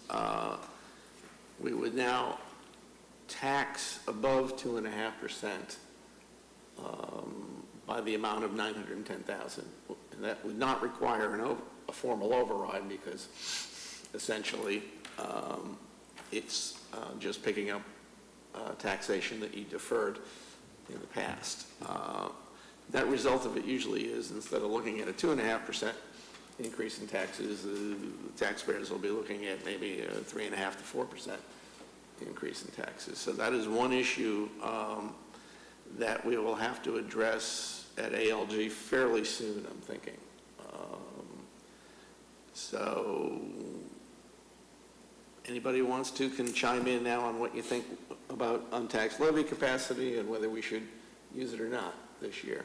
we would now tax above 2.5% by the amount of 910,000. And that would not require a formal override, because essentially it's just picking up taxation that you deferred in the past. That result of it usually is, instead of looking at a 2.5% increase in taxes, the taxpayers will be looking at maybe a 3.5% to 4% increase in taxes. So that is one issue that we will have to address at ALG fairly soon, I'm thinking. So anybody who wants to can chime in now on what you think about untaxed levy capacity and whether we should use it or not this year.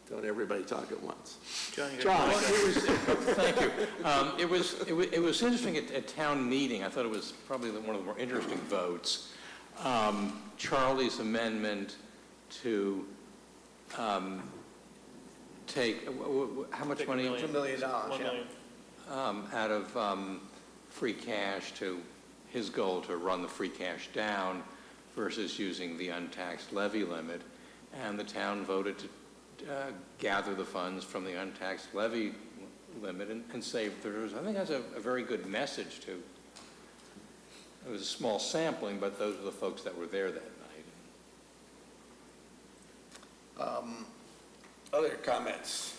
Don't everybody talk at once. John, Thank you. It was interesting at town meeting. I thought it was probably one of the more interesting votes. Charlie's amendment to take, how much money? $1 million, Out of free cash to his goal to run the free cash down versus using the untaxed levy limit. And the town voted to gather the funds from the untaxed levy limit and save those. I think that's a very good message to. It was a small sampling, but those were the folks that were there that night. Other comments?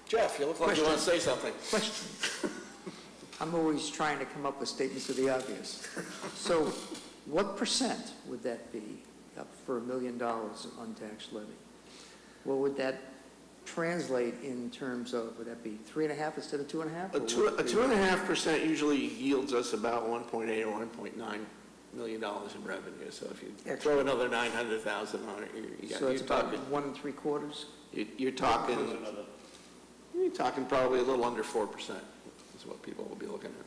Jeff, you look like you want to say something. Question. I'm always trying to come up with statements of the obvious. So what percent would that be up for $1 million of untaxed levy? What would that translate in terms of, would that be 3.5 instead of 2.5? A 2.5% usually yields us about 1.8 or 1.9 million dollars in revenue. So if you throw another 900,000 on it, So you're it's about talking 1 3/4? you're talking probably a little under 4% is what people will be looking at.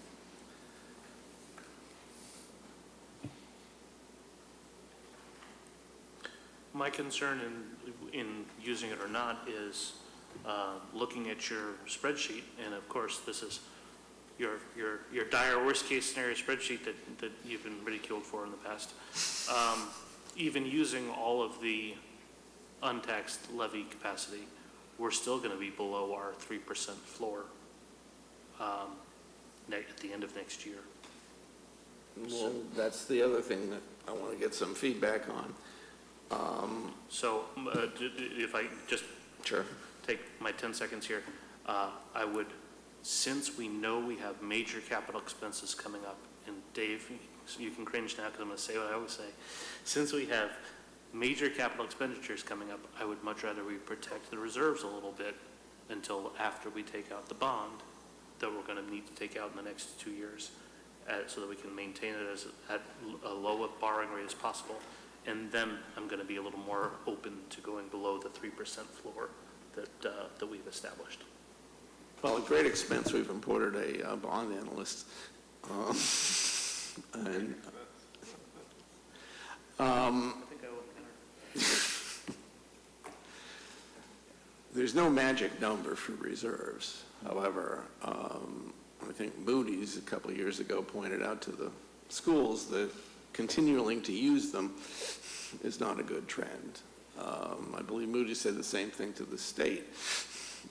My concern in using it or not is looking at your spreadsheet, and of course, this is your dire worst-case scenario spreadsheet that you've been ridiculed for in the past. Even using all of the untaxed levy capacity, we're still going to be below our 3% floor at the end of next year. Well, that's the other thing that I want to get some feedback on. So if I just Sure. take my 10 seconds here, I would, since we know we have major capital expenses coming up, and Dave, you can cringe now because I'm going to say what I always say, since we have major capital expenditures coming up, I would much rather we protect the reserves a little bit until after we take out the bond that we're going to need to take out in the next 2 years, so that we can maintain it at a low borrowing rate as possible. And then I'm going to be a little more open to going below the 3% floor that we've established. Well, at great expense, we've imported a bond analyst. And there's no magic number for reserves. However, I think Moody's a couple of years ago pointed out to the schools that continuing to use them is not a good trend. I believe Moody's said the same thing to the state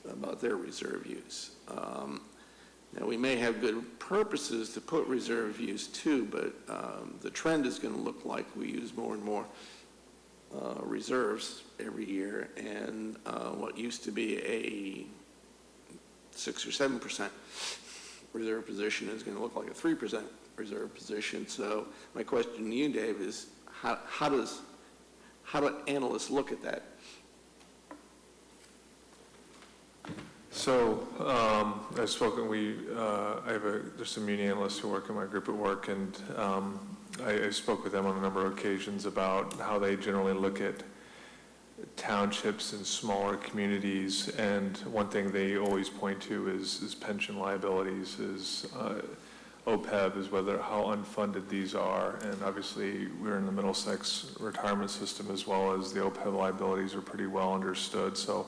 about their reserve use. Now, we may have good purposes to put reserve use too, but the trend is going to look like we use more and more reserves every year, and what used to be a 6 or 7% reserve position is going to look like a 3% reserve position. So my question to you, Dave, is how do analysts look at that? So I've spoken, I have there's some muni analysts who work in my group at work, and I spoke with them on a number of occasions about how they generally look at townships and smaller communities, and one thing they always point to is pension liabilities, is OPEB, is how unfunded these are, and obviously we're in the Middlesex retirement system as well as the OPEB liabilities are pretty well understood. So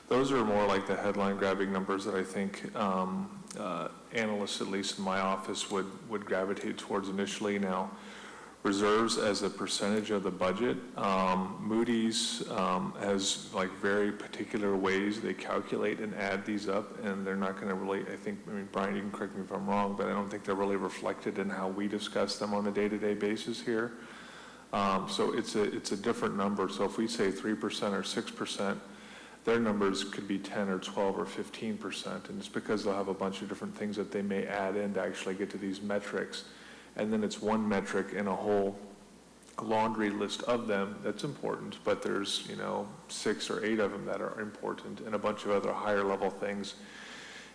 those are more like the headline grabbing numbers that I think analysts, at least in my office, would gravitate towards initially. Now, reserves as a percentage of the budget, Moody's has like very particular ways they calculate and add these up, and they're not going to really, Brian, you can correct me if I'm wrong, but I don't think they're really reflected in how we discuss them on a day-to-day basis here. So it's a different number. So if we say 3% or 6%, their numbers could be 10 or 12 or 15%, and it's because they'll have a bunch of different things that they may add in to actually get to these metrics. And then it's one metric in a whole laundry list of them that's important, but there's 6 or 8 of them that are important, and a bunch of other higher level things,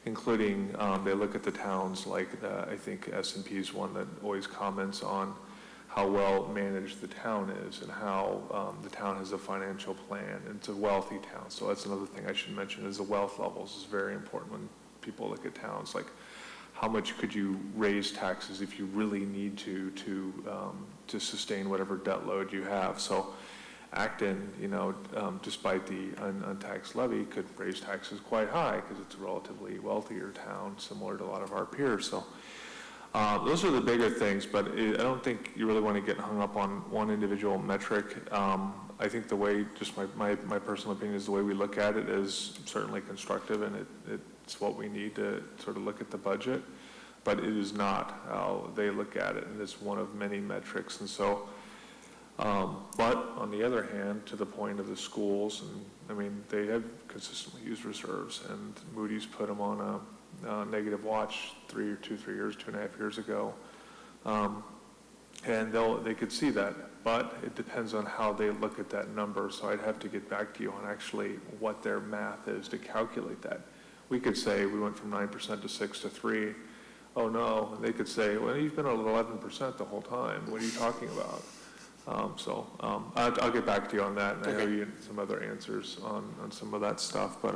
including they look at the towns, like I think S&P is one that always comments on how well managed the town is and how the town has a financial plan, and it's a wealthy town. So that's another thing I should mention, is the wealth levels is very important when people look at towns. Like, how much could you raise taxes if you really need to sustain whatever debt load you have? So Acton, despite the untaxed levy, could raise taxes quite high because it's a relatively wealthier town, similar to a lot of our peers. So those are the bigger things, but I don't think you really want to get hung up on one individual metric. I think the way, just my personal opinion, is the way we look at it is certainly constructive, and it's what we need to sort of look at the budget, but it is not how they look at it, and it's one of many metrics. And so But on the other hand, to the point of the schools, and I mean, they have consistently used reserves, and Moody's put them on a negative watch 3 years, 2.5 years ago. And they could see that, but it depends on how they look at that number. So I'd have to get back to you on actually what their math is to calculate that. We could say we went from 9% to 6 to 3. Oh no, and they could say, well, you've been at 11% the whole time. What are you talking about? I'll get back to you on that, and I know you had some other answers on some of that stuff, but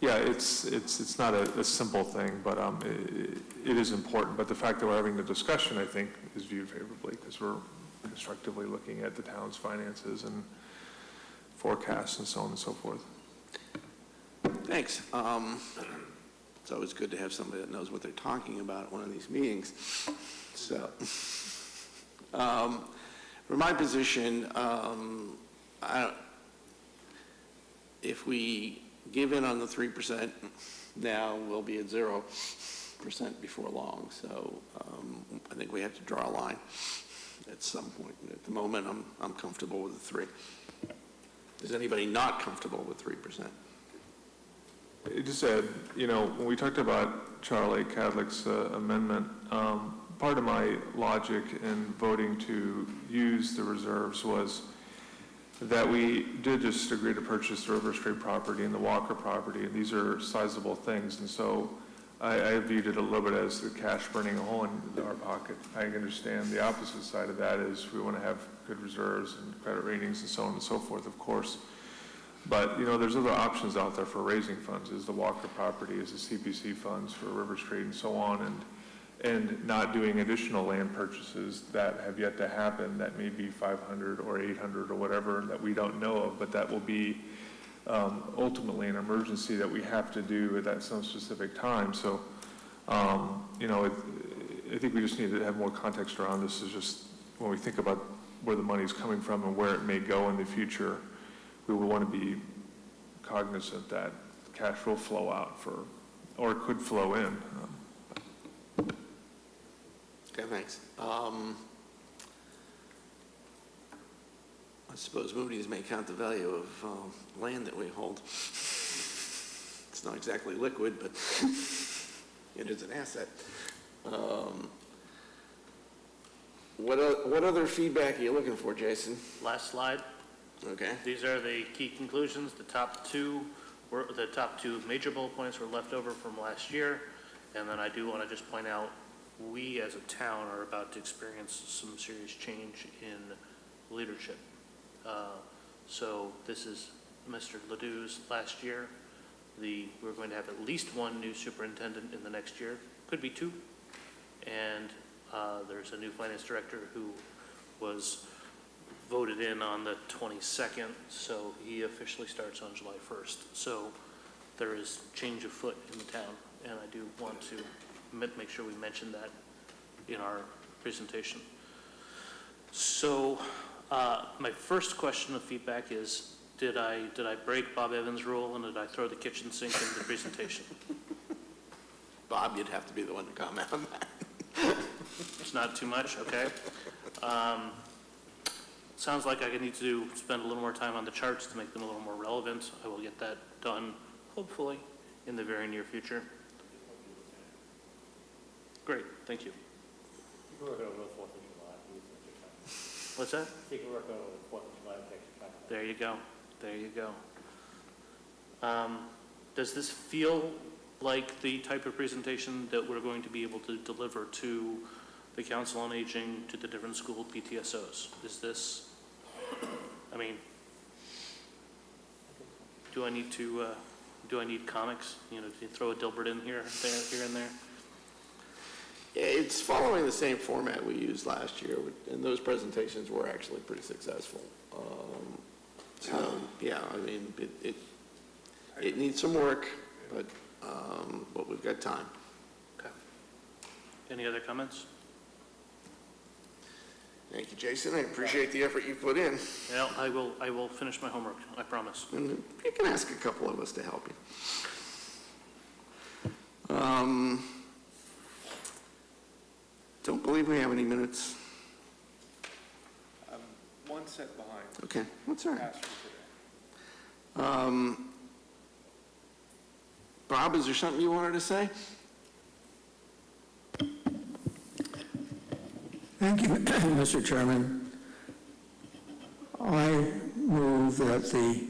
yeah, it's not a simple thing, but it is important. But the fact that we're having the discussion, I think, is viewed favorably because we're constructively looking at the town's finances and forecasts and so on and so forth. Thanks. It's always good to have somebody that knows what they're talking about at one of these meetings. So, from my position, if we give in on the 3%, now we'll be at 0% before long. So I think we have to draw a line at some point. At the moment, I'm comfortable with the 3. Is anybody not comfortable with 3%? It just said, when we talked about Charlie Cadlick's amendment, part of my logic in voting to use the reserves was that we did just agree to purchase the River Street property and the Walker property, and these are sizable things, and so I viewed it a little bit as the cash burning a hole in our pocket. I understand the opposite side of that is we want to have good reserves and credit ratings and so on and so forth, of course. But, there's other options out there for raising funds, is the Walker property, is the CPC funds for River Street and so on, and not doing additional land purchases that have yet to happen that may be 500 or 800 or whatever that we don't know of, but that will be ultimately an emergency that we have to do at some specific time. So, I think we just need to have more context around this. Is just when we think about where the money is coming from and where it may go in the future, we would want to be cognizant that cash will flow out or it could flow in. Okay, thanks. I suppose Moody's may count the value of land that we hold. It's not exactly liquid, but it is an asset. What other feedback are you looking for, Jason? Last slide. Okay. These are the key conclusions. The top two major bullet points were left over from last year. And then I do want to just point out, we as a town are about to experience some serious change in leadership. So this is Mr. Ledoux's last year. We're going to have at least one new superintendent in the next year, could be 2. And there's a new finance director who was voted in on the 22nd, so he officially starts on July 1st. So there is change of foot in the town, and I do want to make sure we mention that in our presentation. So my first question of feedback is, did I break Bob Evans' rule, and did I throw the kitchen sink in the presentation? Bob, you'd have to be the one to comment on that. It's not too much, okay. Sounds like I need to spend a little more time on the charts to make them a little more relevant. I will get that done, hopefully, in the very near future. Great, thank you. You can work over the 4th of July. What's that? You can work over the 4th of July. There you go. There you go. Does this feel like the type of presentation that we're going to be able to deliver to the Council on Aging, to the different school PTSOs? Is this, do I need comics? Do you throw a Dilbert in here and there? Yeah, it's following the same format we used last year, and those presentations were actually pretty successful. So, yeah, it needs some work, but we've got time. Okay. Any other comments? Thank you, Jason. I appreciate the effort you put in. Well, I will finish my homework, I promise. And you can ask a couple of us to help you. Don't believe we have any minutes. one set behind. Okay, that's all right. Passed for today. Bob, is there something you wanted to say? Thank you, Mr. Chairman. I move that the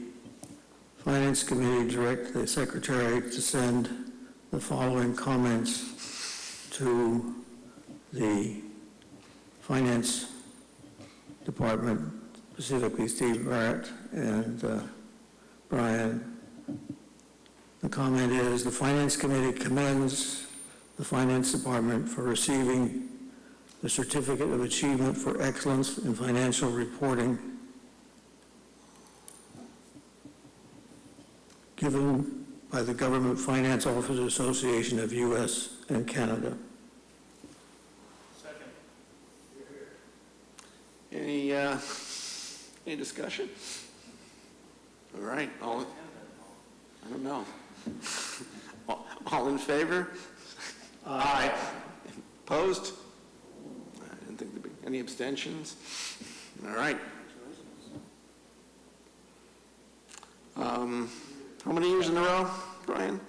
Finance Committee direct the Secretary to send the following comments to the Finance Department, specifically Steve Barrett and Brian. The comment is, the Finance Committee commends the Finance Department for receiving the Certificate of Achievement for Excellence in Financial Reporting given by the Government Finance Officers Association of U.S. and Canada. Any discussion? All right, I don't know. All in favor? Aye. Opposed? I didn't think there'd be any abstentions. All right. How many years in a row, Brian?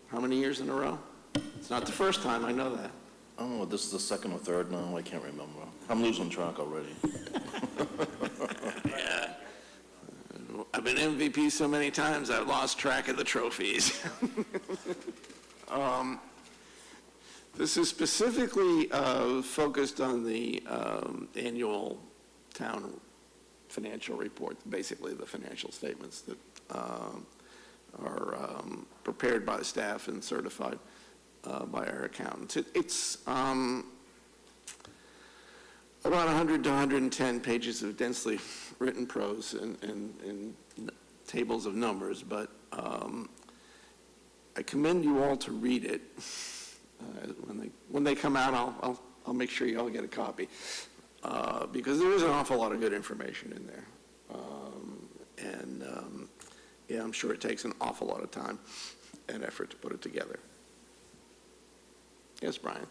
How many years in a row? It's not the first time, I know that. Oh, this is the second or third now, I can't remember. I'm losing track already. Yeah. I've been MVP so many times, I've lost track of the trophies. This is specifically focused on the annual town financial report, basically the financial statements that are prepared by staff and certified by our accountants. It's about 100 to 110 pages of densely written prose and tables of numbers, but I commend you all to read it. When they come out, I'll make sure you all get a copy, because there is an awful lot of good information in there. Yeah, I'm sure it takes an awful lot of time and effort to put it together. Yes, Brian?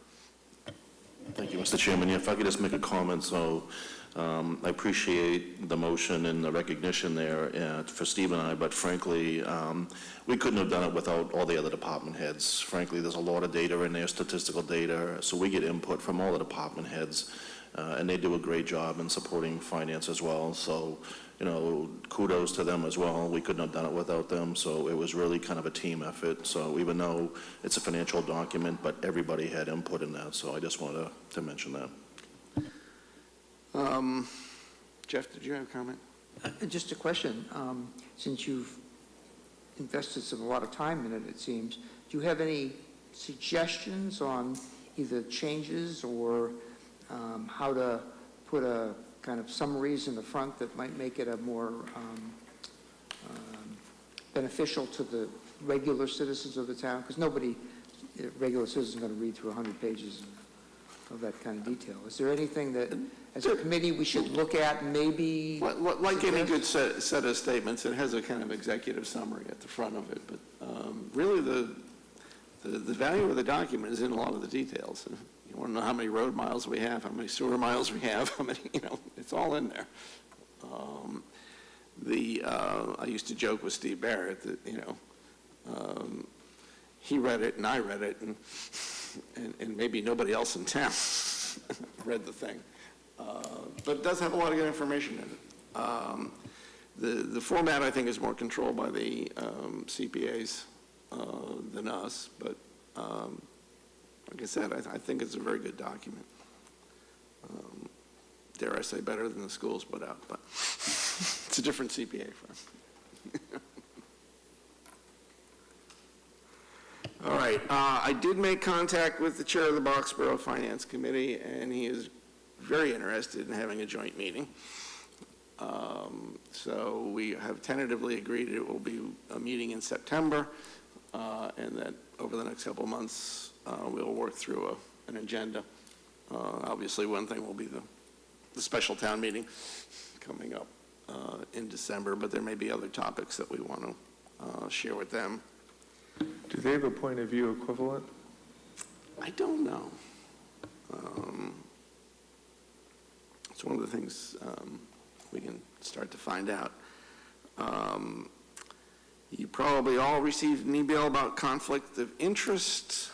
Thank you, Mr. Chairman. Yeah, if I could just make a comment, so I appreciate the motion and the recognition there for Steve and I, but frankly, we couldn't have done it without all the other department heads. Frankly, there's a lot of data in there, statistical data, so we get input from all the department heads, and they do a great job in supporting finance as well. So, you know, kudos to them as well. We couldn't have done it without them, so it was really kind of a team effort. So even though it's a financial document, but everybody had input in that, so I just wanted to mention that. Jeff, did you have a comment? Just a question. Since you've invested a lot of time in it, it seems, do you have any suggestions on either changes or how to put a kind of summaries in the front that might make it a more beneficial to the regular citizens of the town? Because regular citizens, is going to read through 100 pages of that kind of detail. Is there anything that, as a committee, we should look at and maybe Like any good set of statements, it has a kind of executive summary at the front of it, but really the value of the document is in a lot of the details. You want to know how many road miles we have, how many sewer miles we have, how many, it's all in there. I used to joke with Steve Barrett that, he read it and I read it, and maybe nobody else in town read the thing. But it does have a lot of good information in it. The format, I think, is more controlled by the CPAs than us, but like I said, I think it's a very good document. Dare I say better than the schools put out, but it's a different CPA firm. All right, I did make contact with the chair of the Boxborough Finance Committee, and he is very interested in having a joint meeting. So we have tentatively agreed it will be a meeting in September, and that over the next couple of months, we'll work through an agenda. Obviously, one thing will be the special town meeting coming up in December, but there may be other topics that we want to share with them. Do they have a point of view equivalent? I don't know. It's one of the things we can start to find out. You probably all received an email about conflict of interest.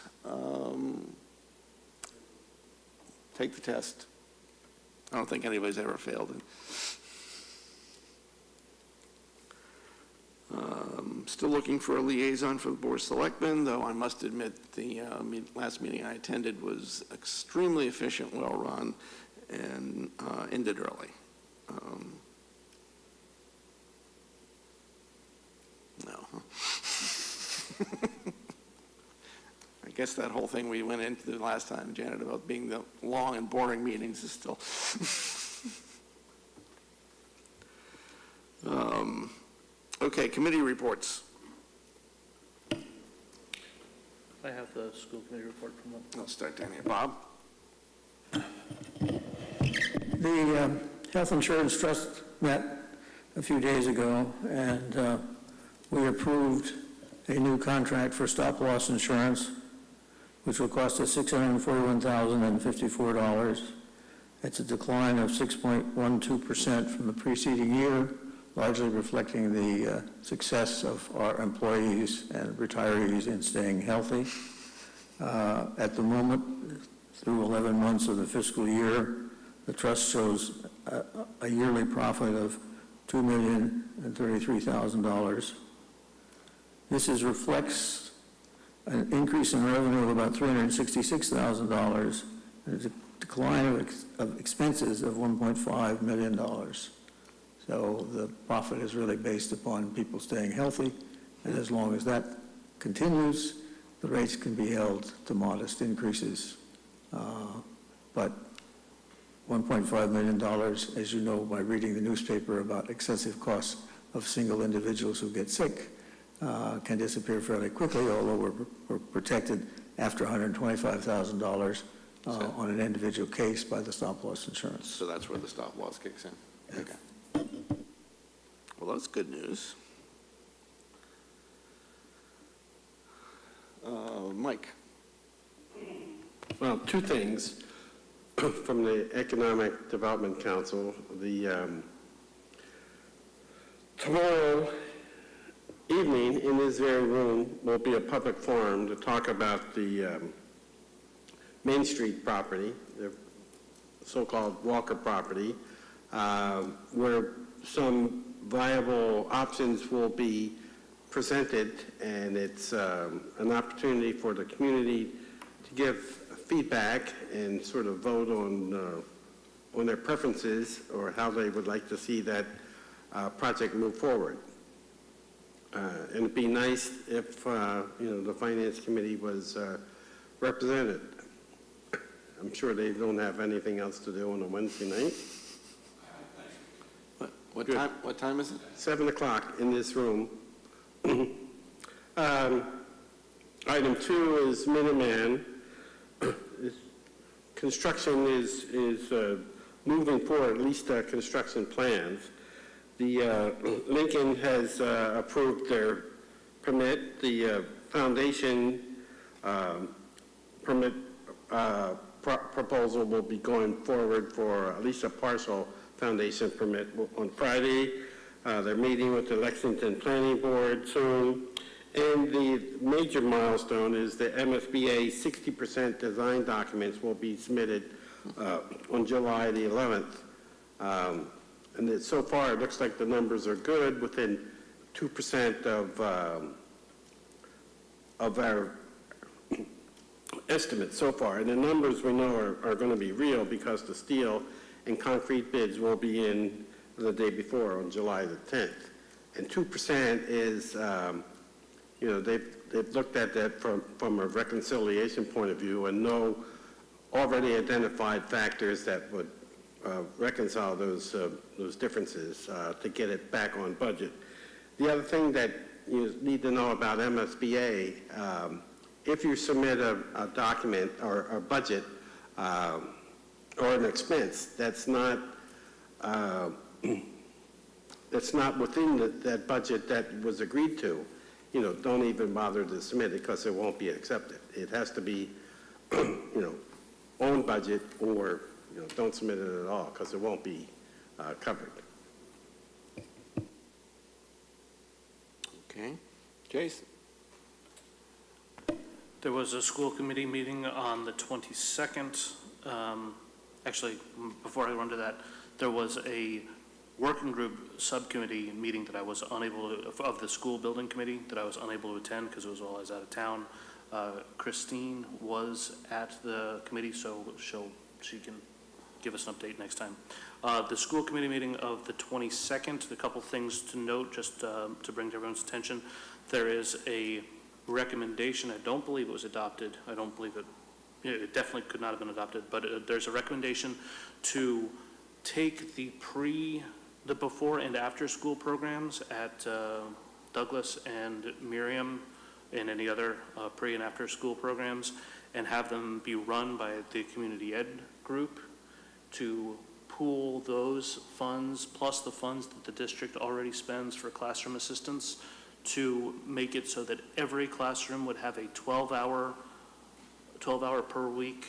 Take the test. I don't think anybody's ever failed it. Still looking for a liaison for the Board of Selectmen, though I must admit the last meeting I attended was extremely efficient, well-run, and ended early. No. I guess that whole thing we went into the last time, Janet, about being the long and boring meetings is still... Okay, committee reports. I have the school committee report from them. I'll start down here. Bob? The Health Insurance Trust met a few days ago, and we approved a new contract for stop-loss insurance, which will cost us $641,054. It's a decline of 6.12% from the preceding year, largely reflecting the success of our employees and retirees in staying healthy. At the moment, through 11 months of the fiscal year, the trust shows a yearly profit of $2,033,000. This reflects an increase in revenue of about $366,000 and a decline of expenses of $1.5 million. So the profit is really based upon people staying healthy, and as long as that continues, the rates can be held to modest increases. But $1.5 million, as you know by reading the newspaper about excessive costs of single individuals who get sick, can disappear fairly quickly, although we're protected after $125,000 on an individual case by the stop-loss insurance. So that's where the stop-loss kicks in. Okay. Well, that's good news. Mike? Well, two things from the Economic Development Council. Tomorrow evening in this very room will be a public forum to talk about the Main Street property, the so-called Walker property, where some viable options will be presented, and it's an opportunity for the community to give feedback and sort of vote on their preferences or how they would like to see that project move forward. And it'd be nice if the Finance Committee was represented. I'm sure they don't have anything else to do on a Wednesday night. What time is it? 7 o'clock in this room. Item 2 is Minuteman. Construction is moving forward, at least construction plans. The Lincoln has approved their permit. The foundation permit proposal will be going forward for at least a partial foundation permit on Friday. They're meeting with the Lexington Planning Board soon. And the major milestone is the MSBA 60% design documents will be submitted on July the 11th. And so far, it looks like the numbers are good, within 2% of our estimates so far. And the numbers we know are going to be real because the steel and concrete bids will be in the day before on July the 10th. And 2% is, they've looked at that from a reconciliation point of view and know already identified factors that would reconcile those differences to get it back on budget. The other thing that you need to know about MSBA, if you submit a document or a budget or an expense that's not within that budget that was agreed to, don't even bother to submit it because it won't be accepted. It has to be, own budget or, don't submit it at all because it won't be covered. Okay. Jason? There was a school committee meeting on the 22nd. Actually, before I run to that, there was a working group subcommittee meeting that I was unable to, of the school building committee, that I was unable to attend because it was while I was out of town. Christine was at the committee, so she can give us an update next time. The school committee meeting of the 22nd, a couple things to note just to bring to everyone's attention. There is a recommendation, I don't believe it was adopted, I don't believe it definitely could not have been adopted, but there's a recommendation to take the before and after school programs at Douglas and Miriam and any other pre and after school programs and have them be run by the community ed group to pool those funds plus the funds that the district already spends for classroom assistance to make it so that every classroom would have a 12-hour per week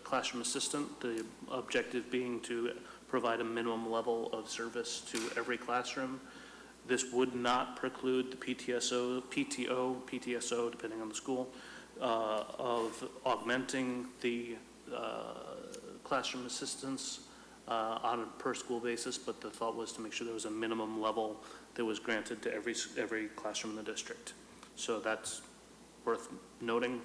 classroom assistant, the objective being to provide a minimum level of service to every classroom. This would not preclude the PTSO, depending on the school, of augmenting the classroom assistance on a per school basis, but the thought was to make sure there was a minimum level that was granted to every classroom in the district. So that's worth noting.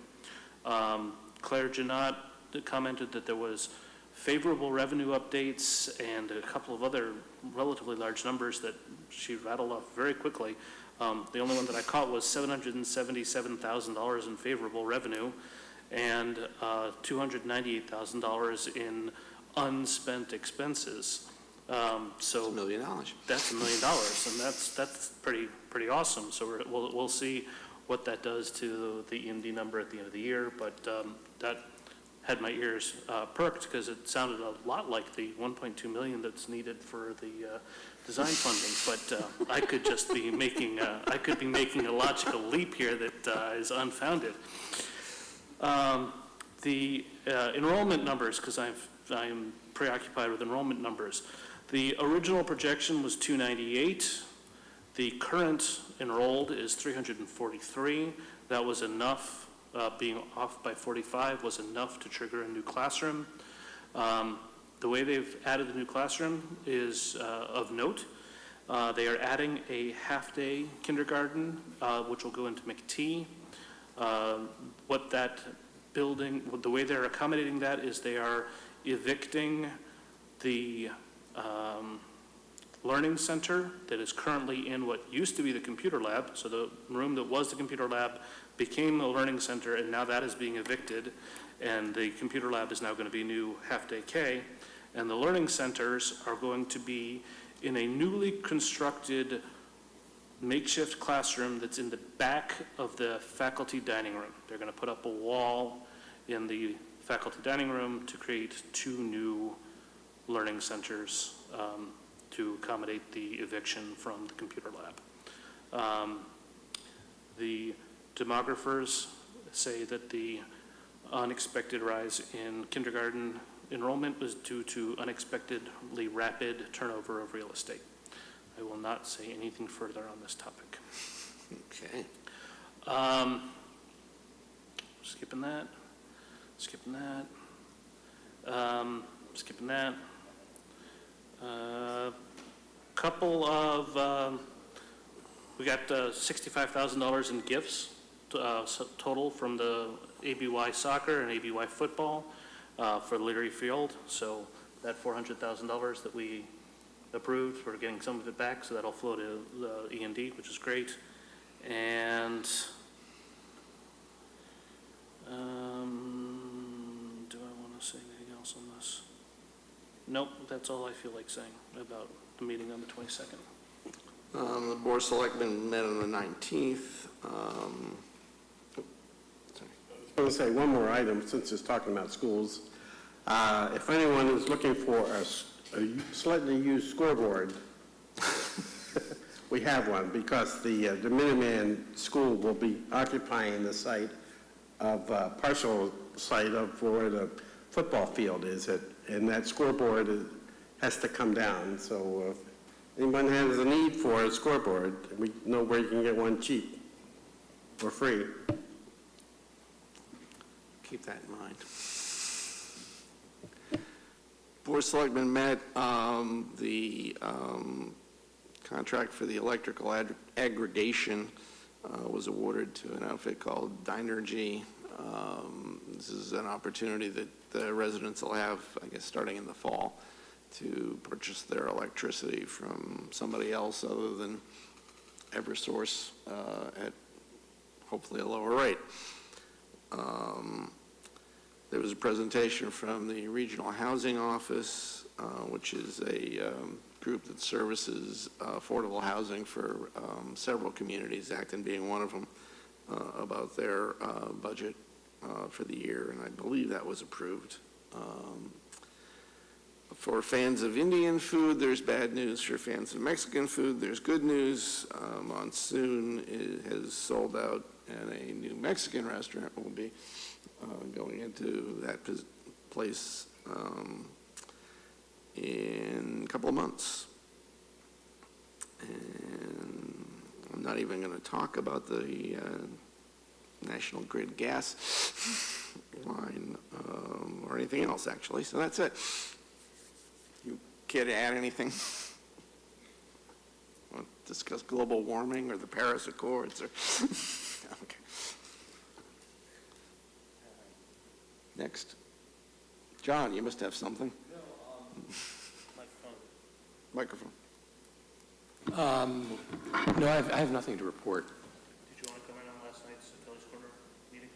Claire Janot commented that there was favorable revenue updates and a couple of other relatively large numbers that she rattled off very quickly. The only one that I caught was $777,000 in favorable revenue and $298,000 in unspent expenses. So $1 million. That's $1 million, and that's pretty awesome. So we'll see what that does to the EMD number at the end of the year, but that had my ears perked because it sounded a lot like the $1.2 million that's needed for the design funding. But I could just be making a logical leap here that is unfounded. The enrollment numbers, because I am preoccupied with enrollment numbers. The original projection was 298. The current enrolled is 343. That was enough. Being off by 45 was enough to trigger a new classroom. The way they've added the new classroom is of note. They are adding a half-day kindergarten, which will go into McT. What that building, the way they're accommodating that is they are evicting the learning center that is currently in what used to be the computer lab. So the room that was the computer lab became the learning center, and now that is being evicted, and the computer lab is now going to be new half-day K, and the learning centers are going to be in a newly constructed makeshift classroom that's in the back of the faculty dining room. They're going to put up a wall in the faculty dining room to create 2 new learning centers to accommodate the eviction from the computer lab. The demographers say that the unexpected rise in kindergarten enrollment was due to unexpectedly rapid turnover of real estate. I will not say anything further on this topic. Okay. Skipping that. Skipping that. Couple of, we got $65,000 in gifts total from the ABY soccer and ABY football for Leary Field. So that $400,000 that we approved, we're getting some of it back, so that'll flow to the E&D, which is great. And do I want to say anything else on this? Nope, that's all I feel like saying about the meeting on the 22nd. The Board of Selectmen met on the 19th. I want to say one more item, since it's talking about schools. If anyone is looking for a slightly used scoreboard, we have one, because the Minuteman School will be occupying the site of, partial site of where the football field is, and that scoreboard has to come down. So anyone has a need for a scoreboard, we know where you can get one cheap or free. Keep that in mind. Board of Selectmen met, the contract for the electrical aggregation was awarded to an outfit called Dynergy. This is an opportunity that the residents will have, I guess, starting in the fall, to purchase their electricity from somebody else other than Eversource at hopefully a lower rate. There was a presentation from the Regional Housing Office, which is a group that services affordable housing for several communities, Acton being one of them, about their budget for the year, and I believe that was approved. For fans of Indian food, there's bad news. For fans of Mexican food, there's good news. Monsoon has sold out, and a new Mexican restaurant will be going into that place in a couple of months. And I'm not even going to talk about the National Grid gas line or anything else, actually. So that's it. You care to add anything? Want to discuss global warming or the Paris Accords? Or okay. Next. John, you must have something. Microphone. No, I have nothing to report. Did you want to comment on last night's Village Corner meeting?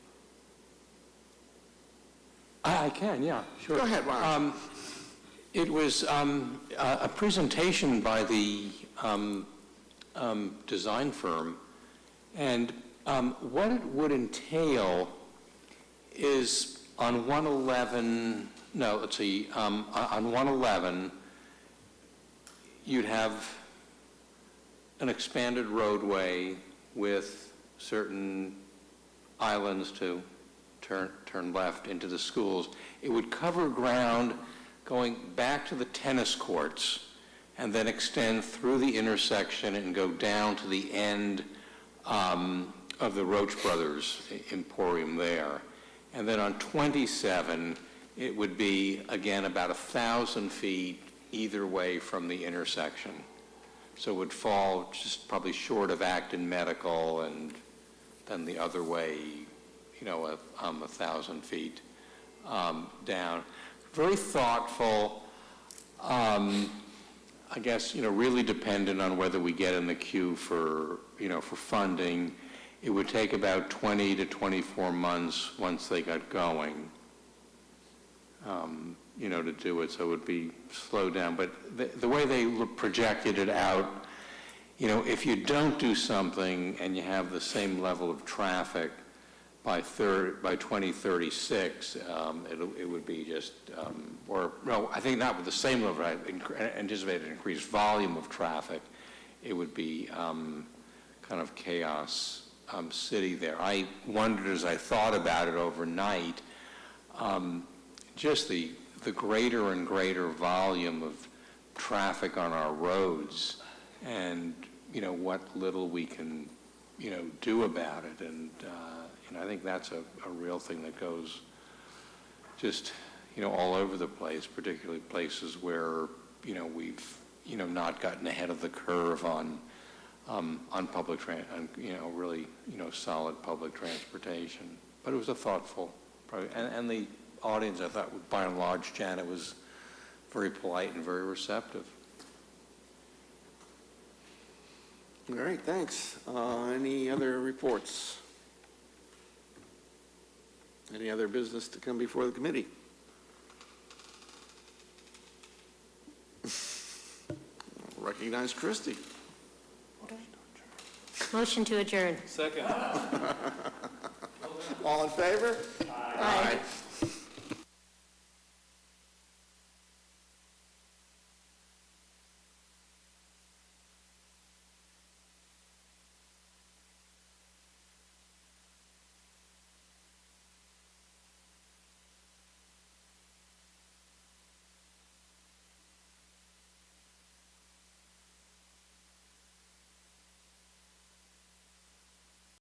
I can, yeah, sure. Go ahead, Ron. It was a presentation by the design firm, and what it would entail is on 111, no, let's see, on 111, you'd have an expanded roadway with certain islands to turn left into the schools. It would cover ground going back to the tennis courts and then extend through the intersection and go down to the end of the Roach Brothers Emporium there. And then on 27, it would be, again, about 1,000 feet either way from the intersection. So it would fall just probably short of Acton Medical, and then the other way, 1,000 feet down. Very thoughtful, I guess, really dependent on whether we get in the queue for funding. It would take about 20 to 24 months once they got going, to do it, so it would be slowed down. But the way they projected it out, if you don't do something and you have the same level of traffic by 2036, it would be just, I think not with the same level, I anticipated increased volume of traffic. It would be kind of chaos city there. I wondered as I thought about it overnight, just the greater and greater volume of traffic on our roads, and what little we can do about it. And I think that's a real thing that goes just all over the place, particularly places where we've not gotten ahead of the curve on public really solid public transportation. But it was a thoughtful and the audience, I thought, by and large, Janet, was very polite and very receptive. All right, thanks. Any other reports? Any other business to come before the committee? Recognize Christie. Motion to adjourn. Second. All in favor? Aye.